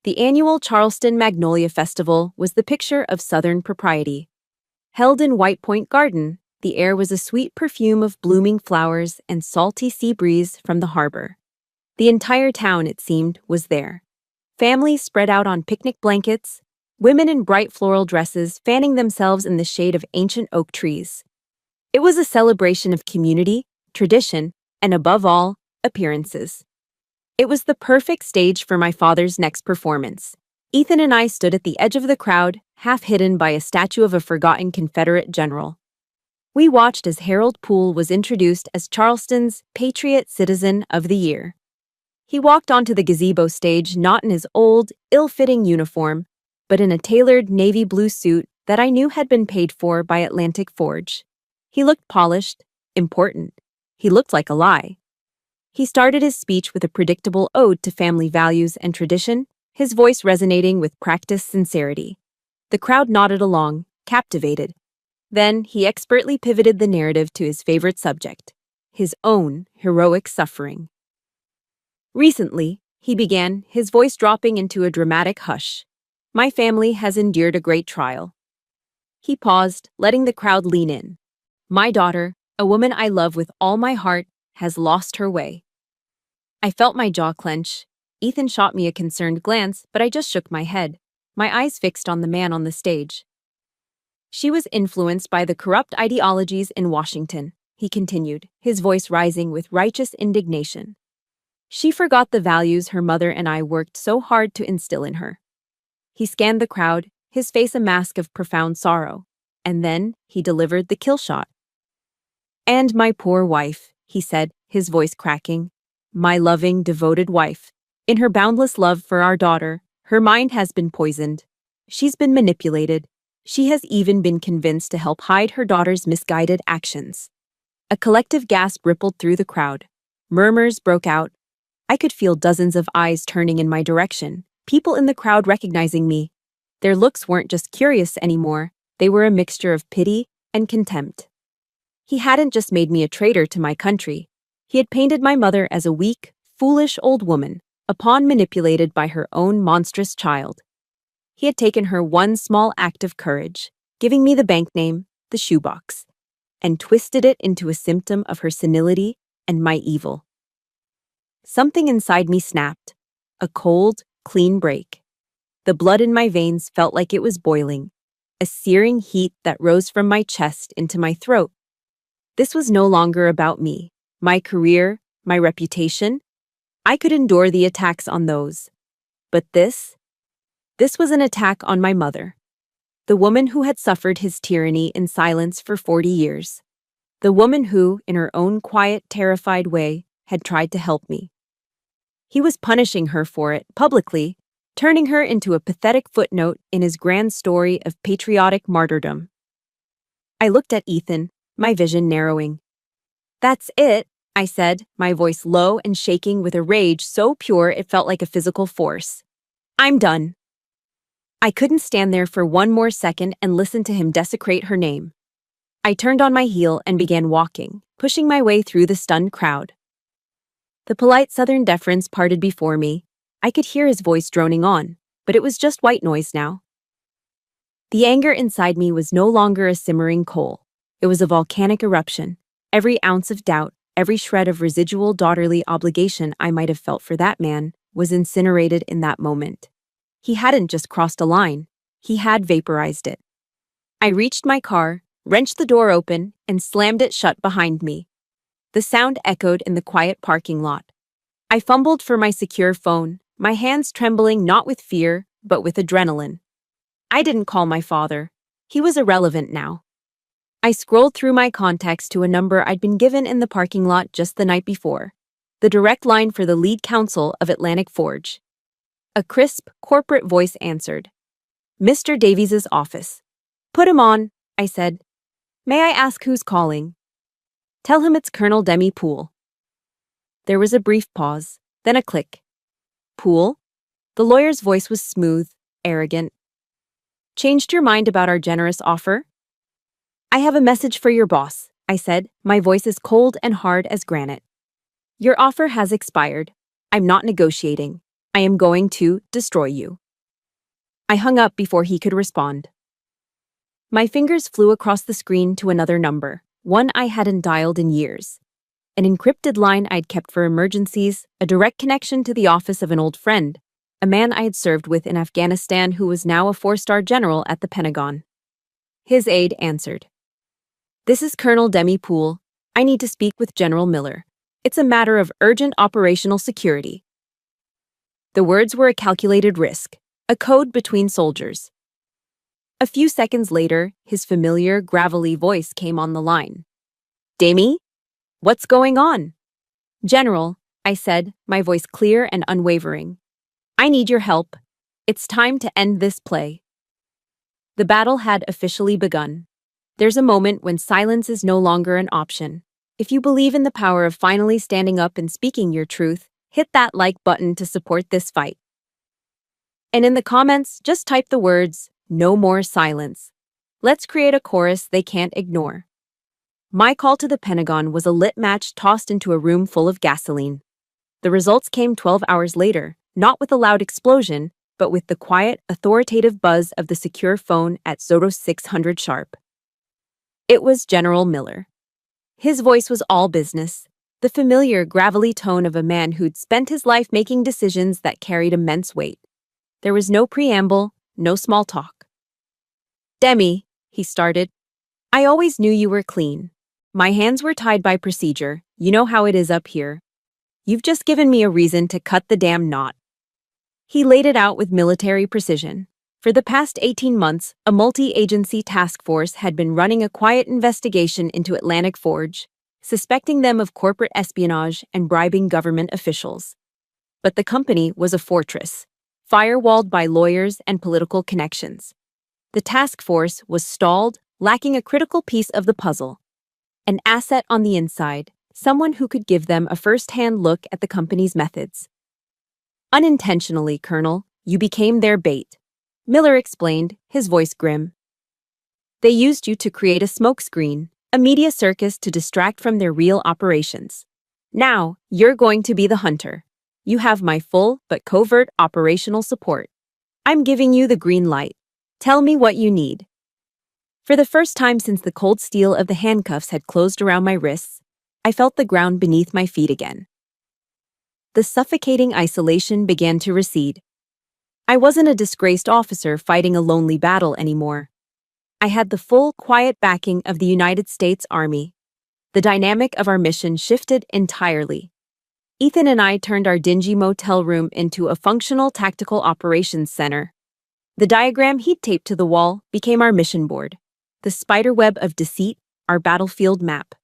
The annual Charleston Magnolia Festival was the picture of Southern propriety. Held in White Point Garden, the air was a sweet perfume of blooming flowers and salty sea breeze from the harbor. The entire town, it seemed, was there. Families spread out on picnic blankets, women in bright floral dresses fanning themselves in the shade of ancient oak trees. It was a celebration of community, tradition, and above all, appearances. It was the perfect stage for my father's next performance. Ethan and I stood at the edge of the crowd, half hidden by a statue of a forgotten Confederate general. We watched as Harold Poole was introduced as Charleston's Patriot Citizen of the Year. He walked onto the gazebo stage not in his old, ill-fitting uniform, but in a tailored navy blue suit that I knew had been paid for by Atlantic Forge. He looked polished, important. He looked like a lie. He started his speech with a predictable ode to family values and tradition, his voice resonating with practiced sincerity. The crowd nodded along, captivated. Then he expertly pivoted the narrative to his favorite subject, his own heroic suffering. Recently, he began, his voice dropping into a dramatic hush. My family has endured a great trial. He paused, letting the crowd lean in. My daughter, a woman I love with all my heart, has lost her way. I felt my jaw clench. Ethan shot me a concerned glance, but I just shook my head, my eyes fixed on the man on the stage. She was influenced by the corrupt ideologies in Washington, he continued, his voice rising with righteous indignation. She forgot the values her mother and I worked so hard to instill in her. He scanned the crowd, his face a mask of profound sorrow, and then he delivered the kill shot. And my poor wife, he said, his voice cracking. My loving, devoted wife. In her boundless love for our daughter, her mind has been poisoned. She's been manipulated. She has even been convinced to help hide her daughter's misguided actions. A collective gasp rippled through the crowd. Murmurs broke out. I could feel dozens of eyes turning in my direction, people in the crowd recognizing me. Their looks weren't just curious anymore, they were a mixture of pity and contempt. He hadn't just made me a traitor to my country. He had painted my mother as a weak, foolish old woman, a pawn manipulated by her own monstrous child. He had taken her one small act of courage, giving me the bank name, the shoebox, and twisted it into a symptom of her senility and my evil. Something inside me snapped, a cold, clean break. The blood in my veins felt like it was boiling, a searing heat that rose from my chest into my throat. This was no longer about me, my career, my reputation. I could endure the attacks on those. But this was an attack on my mother, the woman who had suffered his tyranny in silence for 40 years, the woman who, in her own quiet, terrified way, had tried to help me. He was punishing her for it, publicly, turning her into a pathetic footnote in his grand story of patriotic martyrdom. I looked at Ethan, my vision narrowing. That's it, I said, my voice low and shaking with a rage so pure it felt like a physical force. I'm done. I couldn't stand there for one more second and listen to him desecrate her name. I turned on my heel and began walking, pushing my way through the stunned crowd. The polite Southern deference parted before me. I could hear his voice droning on, but it was just white noise now. The anger inside me was no longer a simmering coal. It was a volcanic eruption. Every ounce of doubt, every shred of residual daughterly obligation I might have felt for that man was incinerated in that moment. He hadn't just crossed a line, he had vaporized it. I reached my car, wrenched the door open, and slammed it shut behind me. The sound echoed in the quiet parking lot. I fumbled for my secure phone, my hands trembling not with fear, but with adrenaline. I didn't call my father. He was irrelevant now. I scrolled through my contacts to a number I'd been given in the parking lot just the night before, the direct line for the lead counsel of Atlantic Forge. A crisp, corporate voice answered. Mr. Davies's office. Put him on, I said. May I ask who's calling? Tell him it's Colonel Demi Poole. There was a brief pause, then a click. Poole? The lawyer's voice was smooth, arrogant. Changed your mind about our generous offer? I have a message for your boss, I said, my voice as cold and hard as granite. Your offer has expired. I'm not negotiating. I am going to destroy you. I hung up before he could respond. My fingers flew across the screen to another number, one I hadn't dialed in years. An encrypted line I'd kept for emergencies, a direct connection to the office of an old friend, a man I had served with in Afghanistan who was now a 4-star general at the Pentagon. His aide answered. This is Colonel Demi Poole. I need to speak with General Miller. It's a matter of urgent operational security. The words were a calculated risk, A code between soldiers. A few seconds later, his familiar, gravelly voice came on the line. Demi? What's going on? General, I said, my voice clear and unwavering. I need your help. It's time to end this play. The battle had officially begun. There's a moment when silence is no longer an option. If you believe in the power of finally standing up and speaking your truth, hit that like button to support this fight. And in the comments, just type the words, "No more silence." Let's create a chorus they can't ignore. My call to the Pentagon was a lit match tossed into a room full of gasoline. The results came 12 hours later, not with a loud explosion, but with the quiet, authoritative buzz of the secure phone at 0600 sharp. It was General Miller. His voice was all business, the familiar, gravelly tone of a man who'd spent his life making decisions that carried immense weight. There was no preamble, no small talk. Demi, he started, I always knew you were clean. My hands were tied by procedure, you know how it is up here. You've just given me a reason to cut the damn knot. He laid it out with military precision. For the past 18 months, a multi-agency task force had been running a quiet investigation into Atlantic Forge, suspecting them of corporate espionage and bribing government officials. But the company was a fortress, firewalled by lawyers and political connections. The task force was stalled, lacking a critical piece of the puzzle. An asset on the inside, someone who could give them a first-hand look at the company's methods. Unintentionally, Colonel, you became their bait, Miller explained, his voice grim. They used you to create a smokescreen, a media circus to distract from their real operations. Now, you're going to be the hunter. You have my full but covert operational support. I'm giving you the green light. Tell me what you need. For the first time since the cold steel of the handcuffs had closed around my wrists, I felt the ground beneath my feet again. The suffocating isolation began to recede. I wasn't a disgraced officer fighting a lonely battle anymore. I had the full, quiet backing of the United States Army. The dynamic of our mission shifted entirely. Ethan and I turned our dingy motel room into a functional tactical operations center. The diagram he'd taped to the wall became our mission board. The spiderweb of deceit, our battlefield map.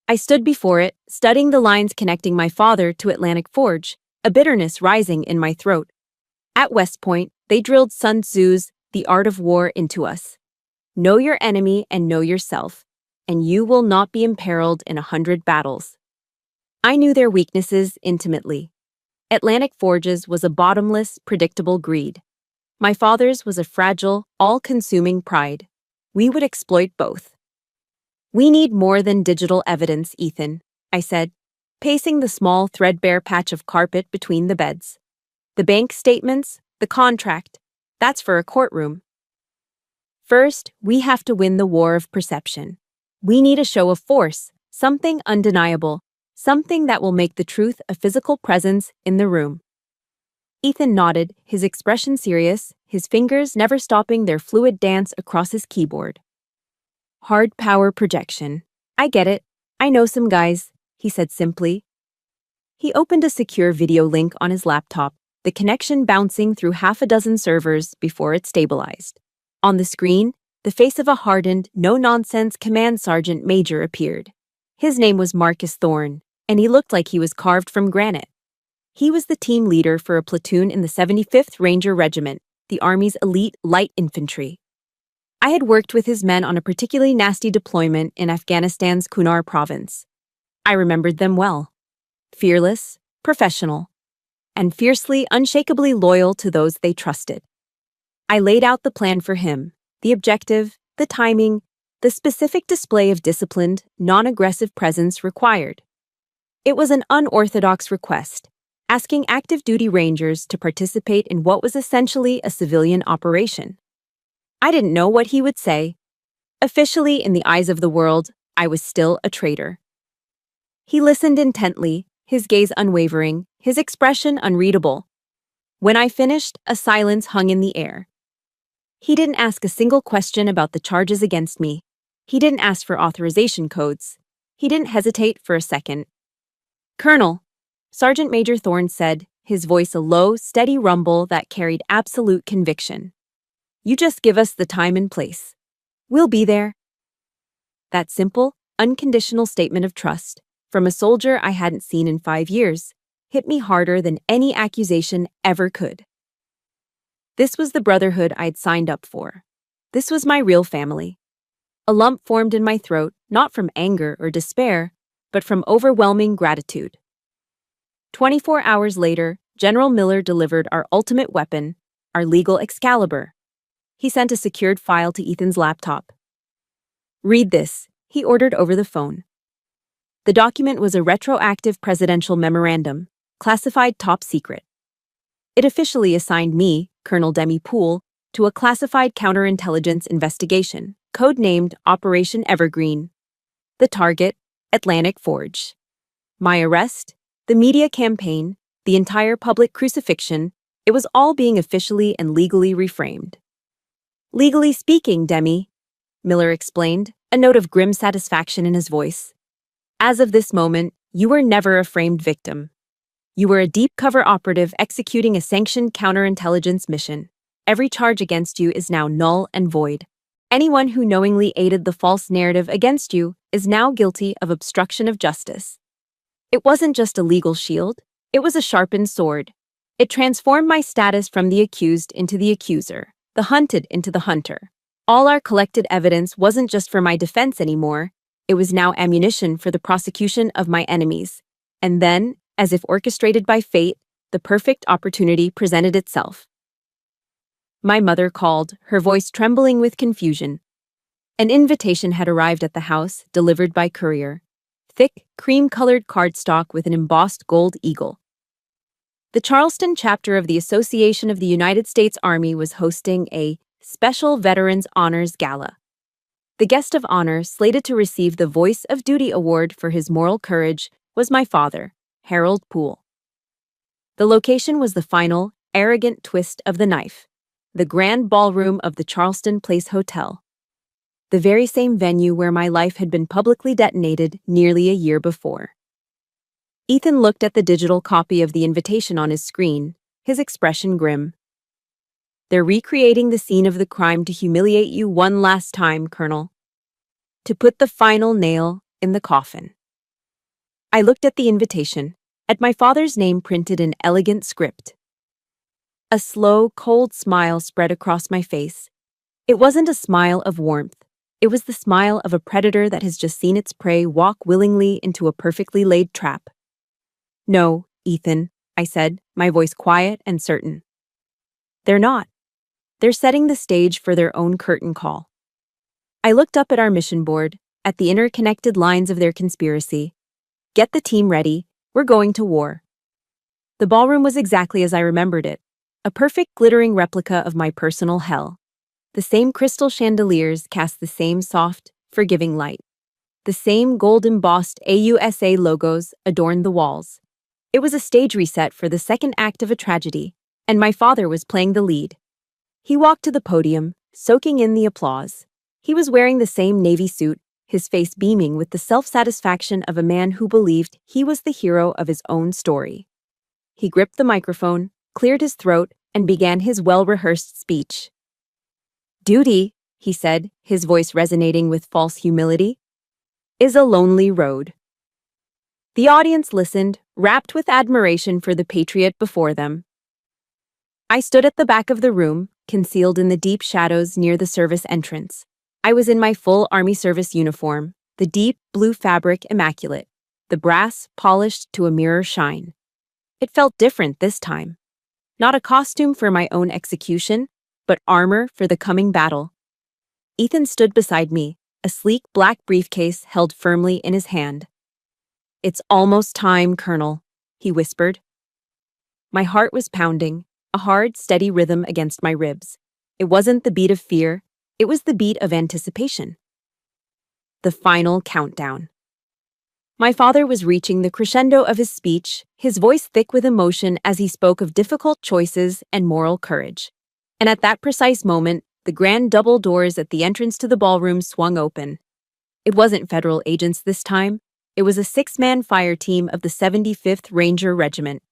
I stood before it, studying the lines connecting my father to Atlantic Forge, a bitterness rising in my throat. At West Point, they drilled Sun Tzu's The Art of War into us. Know your enemy and know yourself, and you will not be imperiled in 100 battles. I knew their weaknesses intimately. Atlantic Forge's was a bottomless, predictable greed. My father's was a fragile, all-consuming pride. We would exploit both. We need more than digital evidence, Ethan, I said, pacing the small, threadbare patch of carpet between the beds. The bank statements, the contract, that's for a courtroom. First, we have to win the war of perception. We need a show of force, something undeniable, something that will make the truth a physical presence in the room. Ethan nodded, his expression serious, his fingers never stopping their fluid dance across his keyboard. Hard power projection. I get it. I know some guys, he said simply. He opened a secure video link on his laptop, the connection bouncing through half a dozen servers before it stabilized. On the screen, the face of a hardened, no-nonsense command sergeant major appeared. His name was Marcus Thorne, and he looked like he was carved from granite. He was the team leader for a platoon in the 75th Ranger Regiment, the Army's elite light infantry. I had worked with his men on a particularly nasty deployment in Afghanistan's Kunar province. I remembered them well. Fearless, professional, and fiercely, unshakably loyal to those they trusted. I laid out the plan for him, the objective, the timing, the specific display of disciplined, non-aggressive presence required. It was an unorthodox request, asking active duty Rangers to participate in what was essentially a civilian operation. I didn't know what he would say. Officially, in the eyes of the world, I was still a traitor. He listened intently, his gaze unwavering, his expression unreadable. When I finished, a silence hung in the air. He didn't ask a single question about the charges against me. He didn't ask for authorization codes. He didn't hesitate for a second. Colonel, Sergeant Major Thorne said, his voice a low, steady rumble that carried absolute conviction. "You just give us the time and place. We'll be there." That simple, unconditional statement of trust, from a soldier I hadn't seen in 5 years, hit me harder than any accusation ever could. This was the brotherhood I'd signed up for. This was my real family. A lump formed in my throat, not from anger or despair, but from overwhelming gratitude. 24 hours later, General Miller delivered our ultimate weapon, our legal Excalibur. He sent a secured file to Ethan's laptop. "Read this," he ordered over the phone. The document was a retroactive presidential memorandum, classified top secret. It officially assigned me, Colonel Demi Poole, to a classified counterintelligence investigation, codenamed Operation Evergreen. The target, Atlantic Forge. My arrest, the media campaign, the entire public crucifixion, it was all being officially and legally reframed. "Legally speaking, Demi," Miller explained, a note of grim satisfaction in his voice. "As of this moment, you were never a framed victim. You were a deep-cover operative executing a sanctioned counterintelligence mission. Every charge against you is now null and void. Anyone who knowingly aided the false narrative against you is now guilty of obstruction of justice." It wasn't just a legal shield, it was a sharpened sword. It transformed my status from the accused into the accuser, the hunted into the hunter. All our collected evidence wasn't just for my defense anymore, it was now ammunition for the prosecution of my enemies. And then, as if orchestrated by fate, the perfect opportunity presented itself. My mother called, her voice trembling with confusion. An invitation had arrived at the house, delivered by courier. Thick, cream-colored cardstock with an embossed gold eagle. The Charleston chapter of the Association of the United States Army was hosting a Special Veterans Honors Gala. The guest of honor, slated to receive the Voice of Duty Award for his moral courage, was my father, Harold Poole. The location was the final, arrogant twist of the knife. The grand ballroom of the Charleston Place Hotel. The very same venue where my life had been publicly detonated nearly a year before. Ethan looked at the digital copy of the invitation on his screen, his expression grim. "They're recreating the scene of the crime to humiliate you one last time, Colonel. To put the final nail in the coffin." I looked at the invitation, at my father's name printed in elegant script. A slow, cold smile spread across my face. It wasn't a smile of warmth. It was the smile of a predator that has just seen its prey walk willingly into a perfectly laid trap. "No, Ethan," I said, my voice quiet and certain. "They're not. They're setting the stage for their own curtain call." I looked up at our mission board, at the interconnected lines of their conspiracy. "Get the team ready. We're going to war." The ballroom was exactly as I remembered it. A perfect glittering replica of my personal hell. The same crystal chandeliers cast the same soft, forgiving light. The same gold-embossed AUSA logos adorned the walls. It was a stage reset for the second act of a tragedy, and my father was playing the lead. He walked to the podium, soaking in the applause. He was wearing the same navy suit, his face beaming with the self-satisfaction of a man who believed he was the hero of his own story. He gripped the microphone, cleared his throat, and began his well-rehearsed speech. "Duty," he said, his voice resonating with false humility, "is a lonely road." The audience listened, rapt with admiration for the patriot before them. I stood at the back of the room, concealed in the deep shadows near the service entrance. I was in my full Army service uniform, the deep blue fabric immaculate, the brass polished to a mirror shine. It felt different this time. Not a costume for my own execution, but armor for the coming battle. Ethan stood beside me, a sleek black briefcase held firmly in his hand. "It's almost time, Colonel," he whispered. My heart was pounding, a hard, steady rhythm against my ribs. It wasn't the beat of fear, it was the beat of anticipation. The final countdown. My father was reaching the crescendo of his speech, his voice thick with emotion as he spoke of difficult choices and moral courage. And at that precise moment, the grand double doors at the entrance to the ballroom swung open. It wasn't federal agents this time. It was a 6-man fire team of the 75th Ranger Regiment.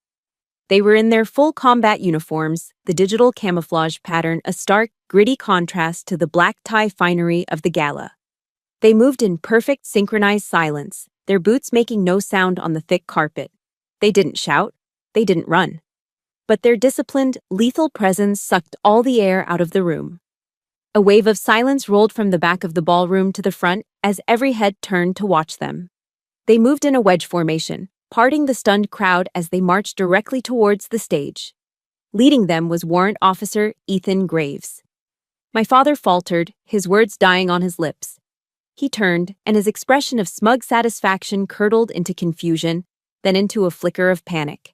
They were in their full combat uniforms, the digital camouflage pattern a stark, gritty contrast to the black tie finery of the gala. They moved in perfect synchronized silence, their boots making no sound on the thick carpet. They didn't shout, they didn't run. But their disciplined, lethal presence sucked all the air out of the room. A wave of silence rolled from the back of the ballroom to the front as every head turned to watch them. They moved in a wedge formation, parting the stunned crowd as they marched directly towards the stage. Leading them was Warrant Officer Ethan Graves. My father faltered, his words dying on his lips. He turned, and his expression of smug satisfaction curdled into confusion, then into a flicker of panic.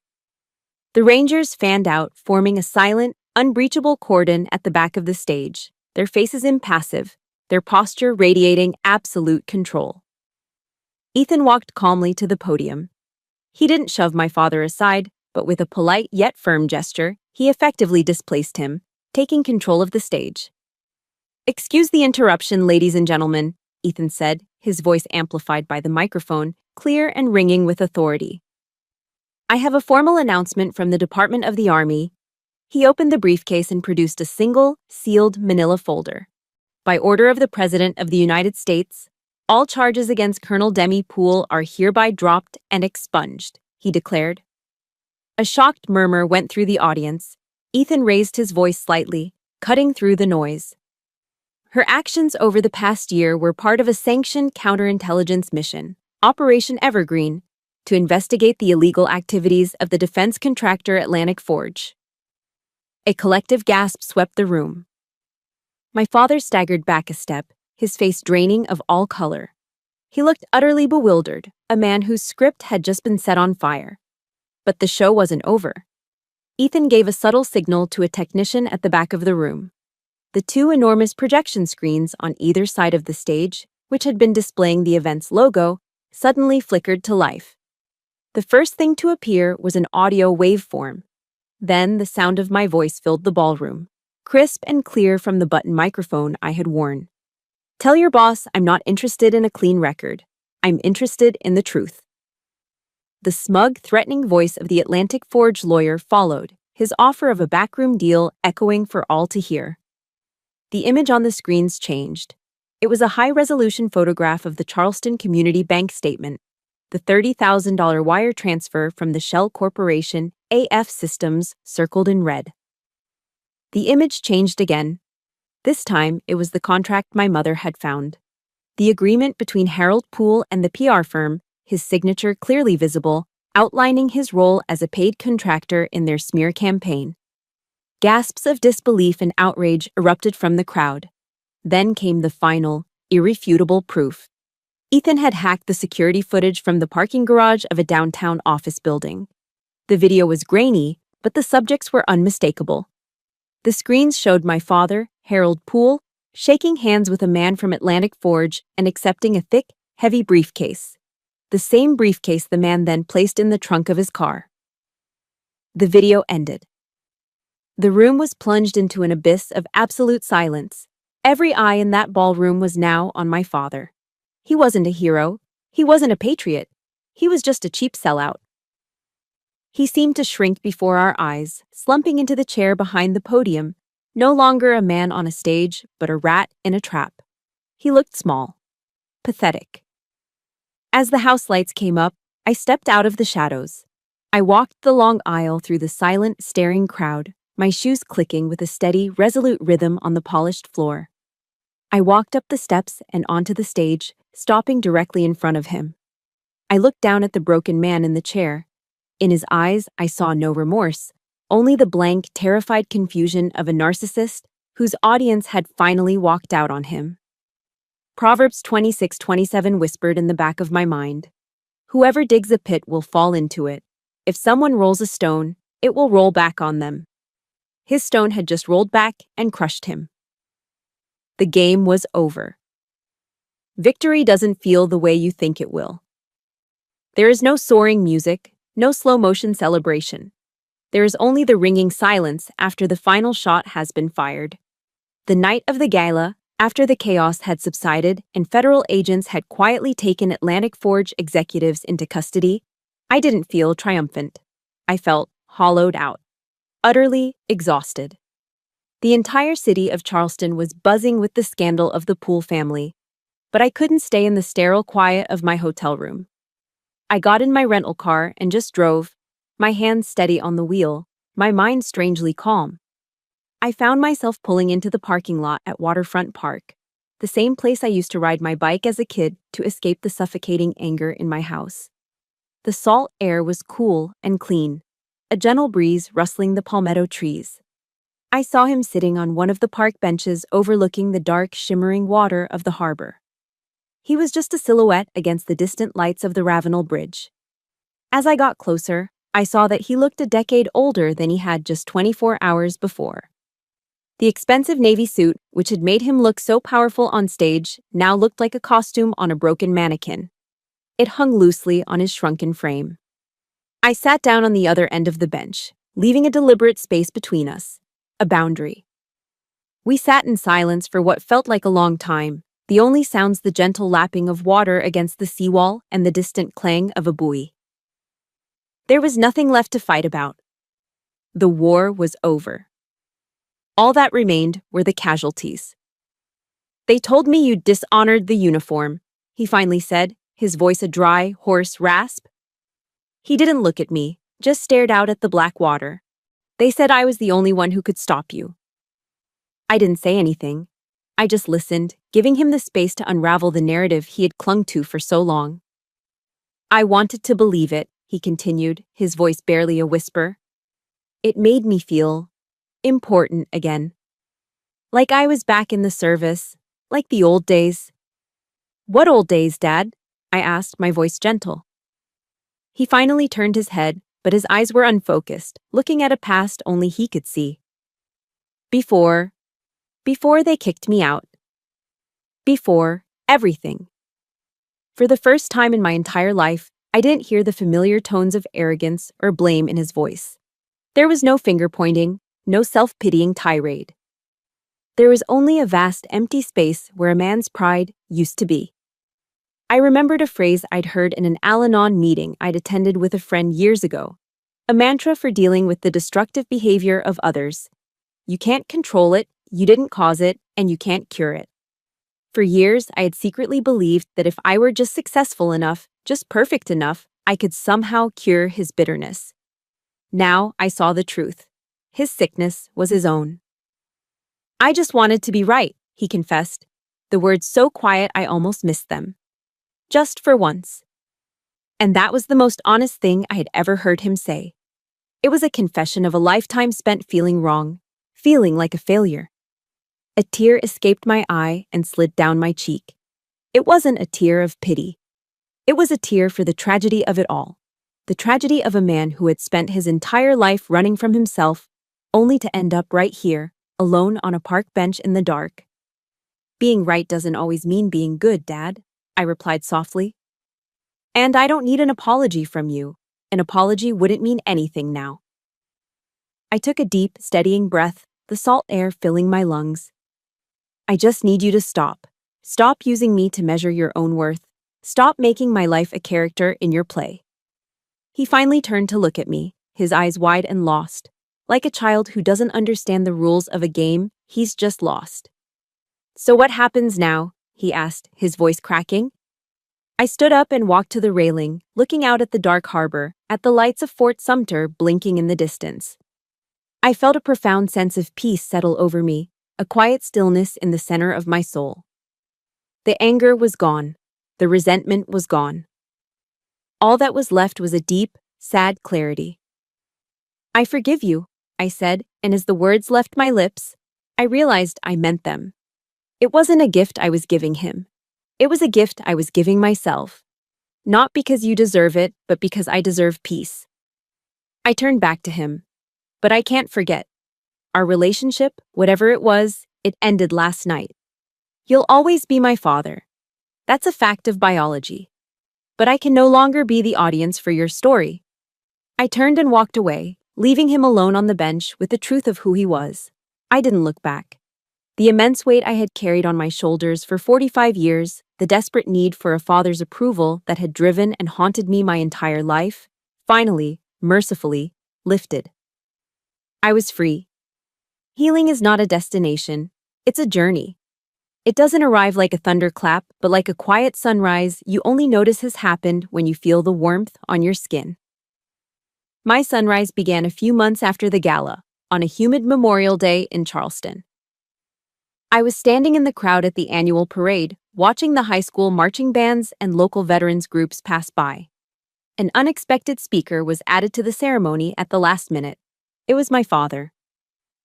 The Rangers fanned out, forming a silent, unbreachable cordon at the back of the stage, their faces impassive, their posture radiating absolute control. Ethan walked calmly to the podium. He didn't shove my father aside, but with a polite yet firm gesture, he effectively displaced him, taking control of the stage. "Excuse the interruption, ladies and gentlemen," Ethan said, his voice amplified by the microphone, clear and ringing with authority. "I have a formal announcement from the Department of the Army." He opened the briefcase and produced a single, sealed manila folder. "By order of the President of the United States, all charges against Colonel Demi Poole are hereby dropped and expunged," he declared. A shocked murmur went through the audience. Ethan raised his voice slightly, cutting through the noise. "Her actions over the past year were part of a sanctioned counterintelligence mission, Operation Evergreen, to investigate the illegal activities of the defense contractor Atlantic Forge." A collective gasp swept the room. My father staggered back a step, his face draining of all color. He looked utterly bewildered, a man whose script had just been set on fire. But the show wasn't over. Ethan gave a subtle signal to a technician at the back of the room. The two enormous projection screens on either side of the stage, which had been displaying the event's logo, suddenly flickered to life. The first thing to appear was an audio waveform. Then the sound of my voice filled the ballroom, crisp and clear from the button microphone I had worn. "Tell your boss I'm not interested in a clean record. I'm interested in the truth." The smug, threatening voice of the Atlantic Forge lawyer followed, his offer of a backroom deal echoing for all to hear. The image on the screens changed. It was a high-resolution photograph of the Charleston Community Bank statement, the $30,000 wire transfer from the Shell Corporation AF Systems circled in red. The image changed again. This time, it was the contract my mother had found. The agreement between Harold Poole and the PR firm, his signature clearly visible, outlining his role as a paid contractor in their smear campaign. Gasps of disbelief and outrage erupted from the crowd. Then came the final, irrefutable proof. Ethan had hacked the security footage from the parking garage of a downtown office building. The video was grainy, but the subjects were unmistakable. The screens showed my father, Harold Poole, shaking hands with a man from Atlantic Forge and accepting a thick, heavy briefcase. The same briefcase the man then placed in the trunk of his car. The video ended. The room was plunged into an abyss of absolute silence. Every eye in that ballroom was now on my father. He wasn't a hero. He wasn't a patriot. He was just a cheap sellout. He seemed to shrink before our eyes, slumping into the chair behind the podium, no longer a man on a stage, but a rat in a trap. He looked small, pathetic. As the house lights came up, I stepped out of the shadows. I walked the long aisle through the silent, staring crowd, my shoes clicking with a steady, resolute rhythm on the polished floor. I walked up the steps and onto the stage, stopping directly in front of him. I looked down at the broken man in the chair. In his eyes, I saw no remorse, only the blank, terrified confusion of a narcissist whose audience had finally walked out on him. Proverbs 26:27 whispered in the back of my mind. Whoever digs a pit will fall into it. If someone rolls a stone, it will roll back on them. His stone had just rolled back and crushed him. The game was over. Victory doesn't feel the way you think it will. There is no soaring music, no slow-motion celebration. There is only the ringing silence after the final shot has been fired. The night of the gala, after the chaos had subsided and federal agents had quietly taken Atlantic Forge executives into custody, I didn't feel triumphant. I felt hollowed out, utterly exhausted. The entire city of Charleston was buzzing with the scandal of the Poole family, but I couldn't stay in the sterile quiet of my hotel room. I got in my rental car and just drove, my hands steady on the wheel, my mind strangely calm. I found myself pulling into the parking lot at Waterfront Park, the same place I used to ride my bike as a kid to escape the suffocating anger in my house. The salt air was cool and clean, a gentle breeze rustling the palmetto trees. I saw him sitting on one of the park benches overlooking the dark, shimmering water of the harbor. He was just a silhouette against the distant lights of the Ravenel Bridge. As I got closer, I saw that he looked a decade older than he had just 24 hours before. The expensive navy suit, which had made him look so powerful on stage, now looked like a costume on a broken mannequin. It hung loosely on his shrunken frame. I sat down on the other end of the bench, leaving a deliberate space between us, a boundary. We sat in silence for what felt like a long time, the only sounds the gentle lapping of water against the seawall and the distant clang of a buoy. There was nothing left to fight about. The war was over. All that remained were the casualties. "They told me you dishonored the uniform," he finally said, his voice a dry, hoarse rasp. He didn't look at me, just stared out at the black water. "They said I was the only one who could stop you." I didn't say anything. I just listened, giving him the space to unravel the narrative he had clung to for so long. "I wanted to believe it," he continued, his voice barely a whisper. "It made me feel important again. Like I was back in the service, like the old days." "What old days, Dad?" I asked, my voice gentle. He finally turned his head, but his eyes were unfocused, looking at a past only he could see. Before they kicked me out. Before everything." For the first time in my entire life, I didn't hear the familiar tones of arrogance or blame in his voice. There was no finger-pointing, no self-pitying tirade. There was only a vast empty space where a man's pride used to be. I remembered a phrase I'd heard in an Al-Anon meeting I'd attended with a friend years ago, a mantra for dealing with the destructive behavior of others. You can't control it, you didn't cause it, and you can't cure it. For years, I had secretly believed that if I were just successful enough, just perfect enough, I could somehow cure his bitterness. Now I saw the truth. His sickness was his own. "I just wanted to be right," he confessed, the words so quiet I almost missed them. Just for once. And that was the most honest thing I had ever heard him say. It was a confession of a lifetime spent feeling wrong, feeling like a failure. A tear escaped my eye and slid down my cheek. It wasn't a tear of pity. It was a tear for the tragedy of it all. The tragedy of a man who had spent his entire life running from himself, only to end up right here, alone on a park bench in the dark. "Being right doesn't always mean being good, Dad," I replied softly. "And I don't need an apology from you. An apology wouldn't mean anything now." I took a deep, steadying breath, the salt air filling my lungs. "I just need you to stop. Stop using me to measure your own worth. Stop making my life a character in your play." He finally turned to look at me, his eyes wide and lost. Like a child who doesn't understand the rules of a game, he's just lost. "So what happens now?" he asked, his voice cracking. I stood up and walked to the railing, looking out at the dark harbor, at the lights of Fort Sumter blinking in the distance. I felt a profound sense of peace settle over me, a quiet stillness in the center of my soul. The anger was gone. The resentment was gone. All that was left was a deep, sad clarity. "I forgive you," I said, and as the words left my lips, I realized I meant them. It wasn't a gift I was giving him. It was a gift I was giving myself. Not because you deserve it, but because I deserve peace. I turned back to him. "But I can't forget. Our relationship, whatever it was, it ended last night. You'll always be my father. That's a fact of biology. But I can no longer be the audience for your story." I turned and walked away, leaving him alone on the bench with the truth of who he was. I didn't look back. The immense weight I had carried on my shoulders for 45 years, the desperate need for a father's approval that had driven and haunted me my entire life, finally, mercifully, lifted. I was free. Healing is not a destination, it's a journey. It doesn't arrive like a thunderclap, but like a quiet sunrise you only notice has happened when you feel the warmth on your skin. My sunrise began a few months after the gala, on a humid Memorial Day in Charleston. I was standing in the crowd at the annual parade, watching the high school marching bands and local veterans groups pass by. An unexpected speaker was added to the ceremony at the last minute. It was my father.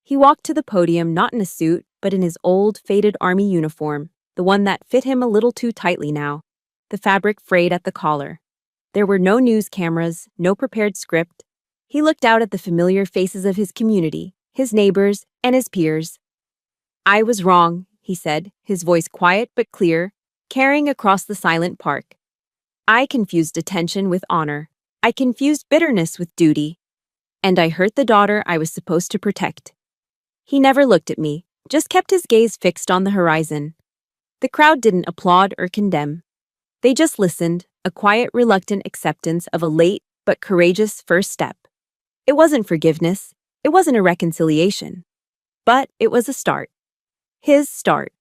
He walked to the podium not in a suit, but in his old, faded Army uniform, the one that fit him a little too tightly now, the fabric frayed at the collar. There were no news cameras, no prepared script. He looked out at the familiar faces of his community, his neighbors, and his peers. "I was wrong," he said, his voice quiet but clear, carrying across the silent park. "I confused attention with honor. I confused bitterness with duty. And I hurt the daughter I was supposed to protect." He never looked at me, just kept his gaze fixed on the horizon. The crowd didn't applaud or condemn. They just listened, a quiet, reluctant acceptance of a late but courageous first step. It wasn't forgiveness, it wasn't a reconciliation. But it was a start. His start.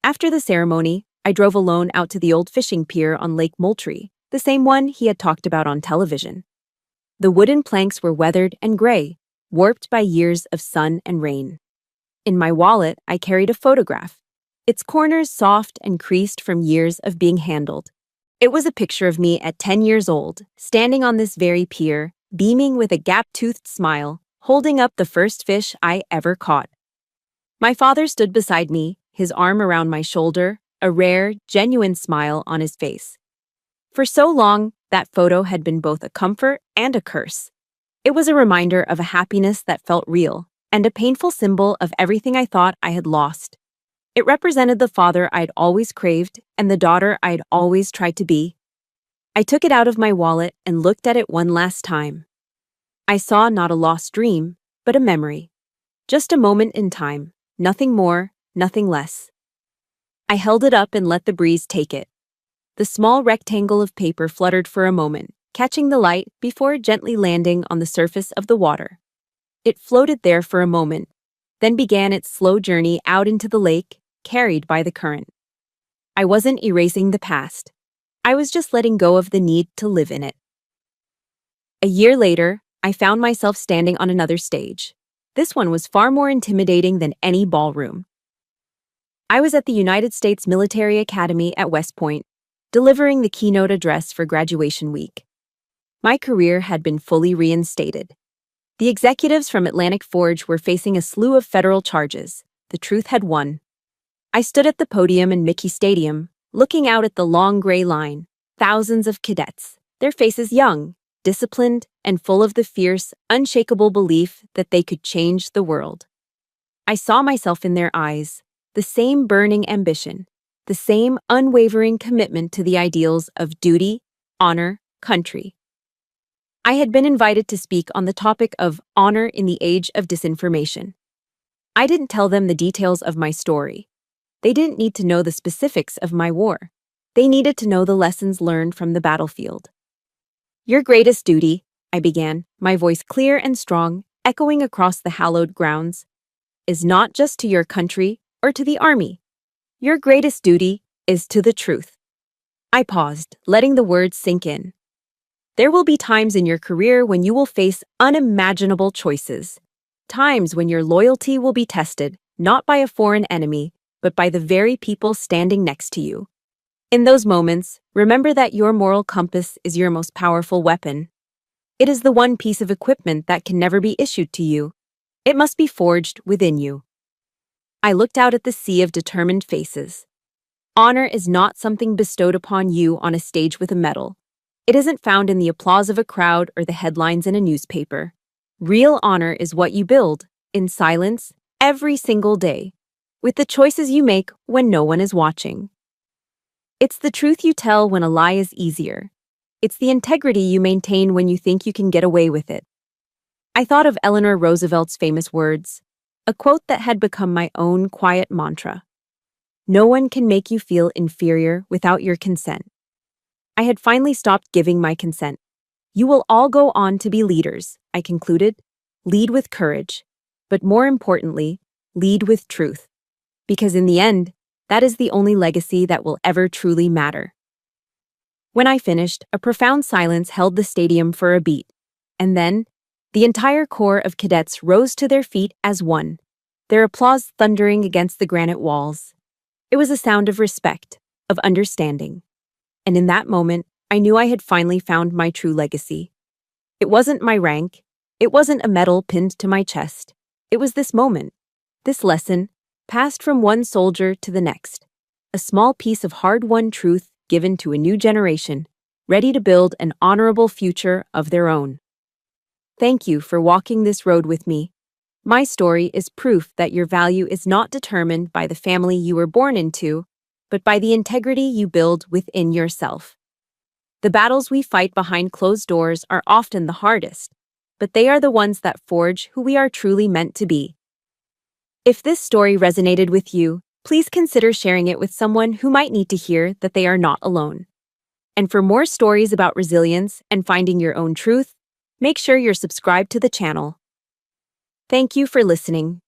After the ceremony, I drove alone out to the old fishing pier on Lake Moultrie, the same one he had talked about on television. The wooden planks were weathered and gray, warped by years of sun and rain. In my wallet, I carried a photograph, its corners soft and creased from years of being handled. It was a picture of me at 10 years old, standing on this very pier, beaming with a gap-toothed smile, holding up the first fish I ever caught. My father stood beside me, his arm around my shoulder, a rare, genuine smile on his face. For so long, that photo had been both a comfort and a curse. It was a reminder of a happiness that felt real, and a painful symbol of everything I thought I had lost. It represented the father I'd always craved and the daughter I'd always tried to be. I took it out of my wallet and looked at it one last time. I saw not a lost dream, but a memory. Just a moment in time, nothing more, nothing less. I held it up and let the breeze take it. The small rectangle of paper fluttered for a moment, catching the light before gently landing on the surface of the water. It floated there for a moment, then began its slow journey out into the lake, carried by the current. I wasn't erasing the past. I was just letting go of the need to live in it. A year later, I found myself standing on another stage. This one was far more intimidating than any ballroom. I was at the United States Military Academy at West Point, delivering the keynote address for graduation week. My career had been fully reinstated. The executives from Atlantic Forge were facing a slew of federal charges. The truth had won. I stood at the podium in Mickey Stadium, looking out at the long gray line, thousands of cadets, their faces young, disciplined, and full of the fierce, unshakable belief that they could change the world. I saw myself in their eyes, the same burning ambition, the same unwavering commitment to the ideals of duty, honor, country. I had been invited to speak on the topic of honor in the age of disinformation. I didn't tell them the details of my story. They didn't need to know the specifics of my war. They needed to know the lessons learned from the battlefield. "Your greatest duty," I began, my voice clear and strong, echoing across the hallowed grounds, "is not just to your country or to the army. Your greatest duty is to the truth." I paused, letting the words sink in. There will be times in your career when you will face unimaginable choices. Times when your loyalty will be tested, not by a foreign enemy, but by the very people standing next to you. In those moments, remember that your moral compass is your most powerful weapon. It is the one piece of equipment that can never be issued to you. It must be forged within you. I looked out at the sea of determined faces. Honor is not something bestowed upon you on a stage with a medal. It isn't found in the applause of a crowd or the headlines in a newspaper. Real honor is what you build, in silence, every single day, with the choices you make when no one is watching. It's the truth you tell when a lie is easier. It's the integrity you maintain when you think you can get away with it. I thought of Eleanor Roosevelt's famous words, a quote that had become my own quiet mantra. "No one can make you feel inferior without your consent." I had finally stopped giving my consent. You will all go on to be leaders, I concluded. Lead with courage. But more importantly, lead with truth. Because in the end, that is the only legacy that will ever truly matter. When I finished, a profound silence held the stadium for a beat. And then, the entire corps of cadets rose to their feet as one, their applause thundering against the granite walls. It was a sound of respect, of understanding. And in that moment, I knew I had finally found my true legacy. It wasn't my rank. It wasn't a medal pinned to my chest. It was this moment, this lesson, passed from one soldier to the next. A small piece of hard-won truth given to a new generation, ready to build an honorable future of their own. Thank you for walking this road with me. My story is proof that your value is not determined by the family you were born into, but by the integrity you build within yourself. The battles we fight behind closed doors are often the hardest, but they are the ones that forge who we are truly meant to be. If this story resonated with you, please consider sharing it with someone who might need to hear that they are not alone. And for more stories about resilience and finding your own truth, make sure you're subscribed to the channel. Thank you for listening.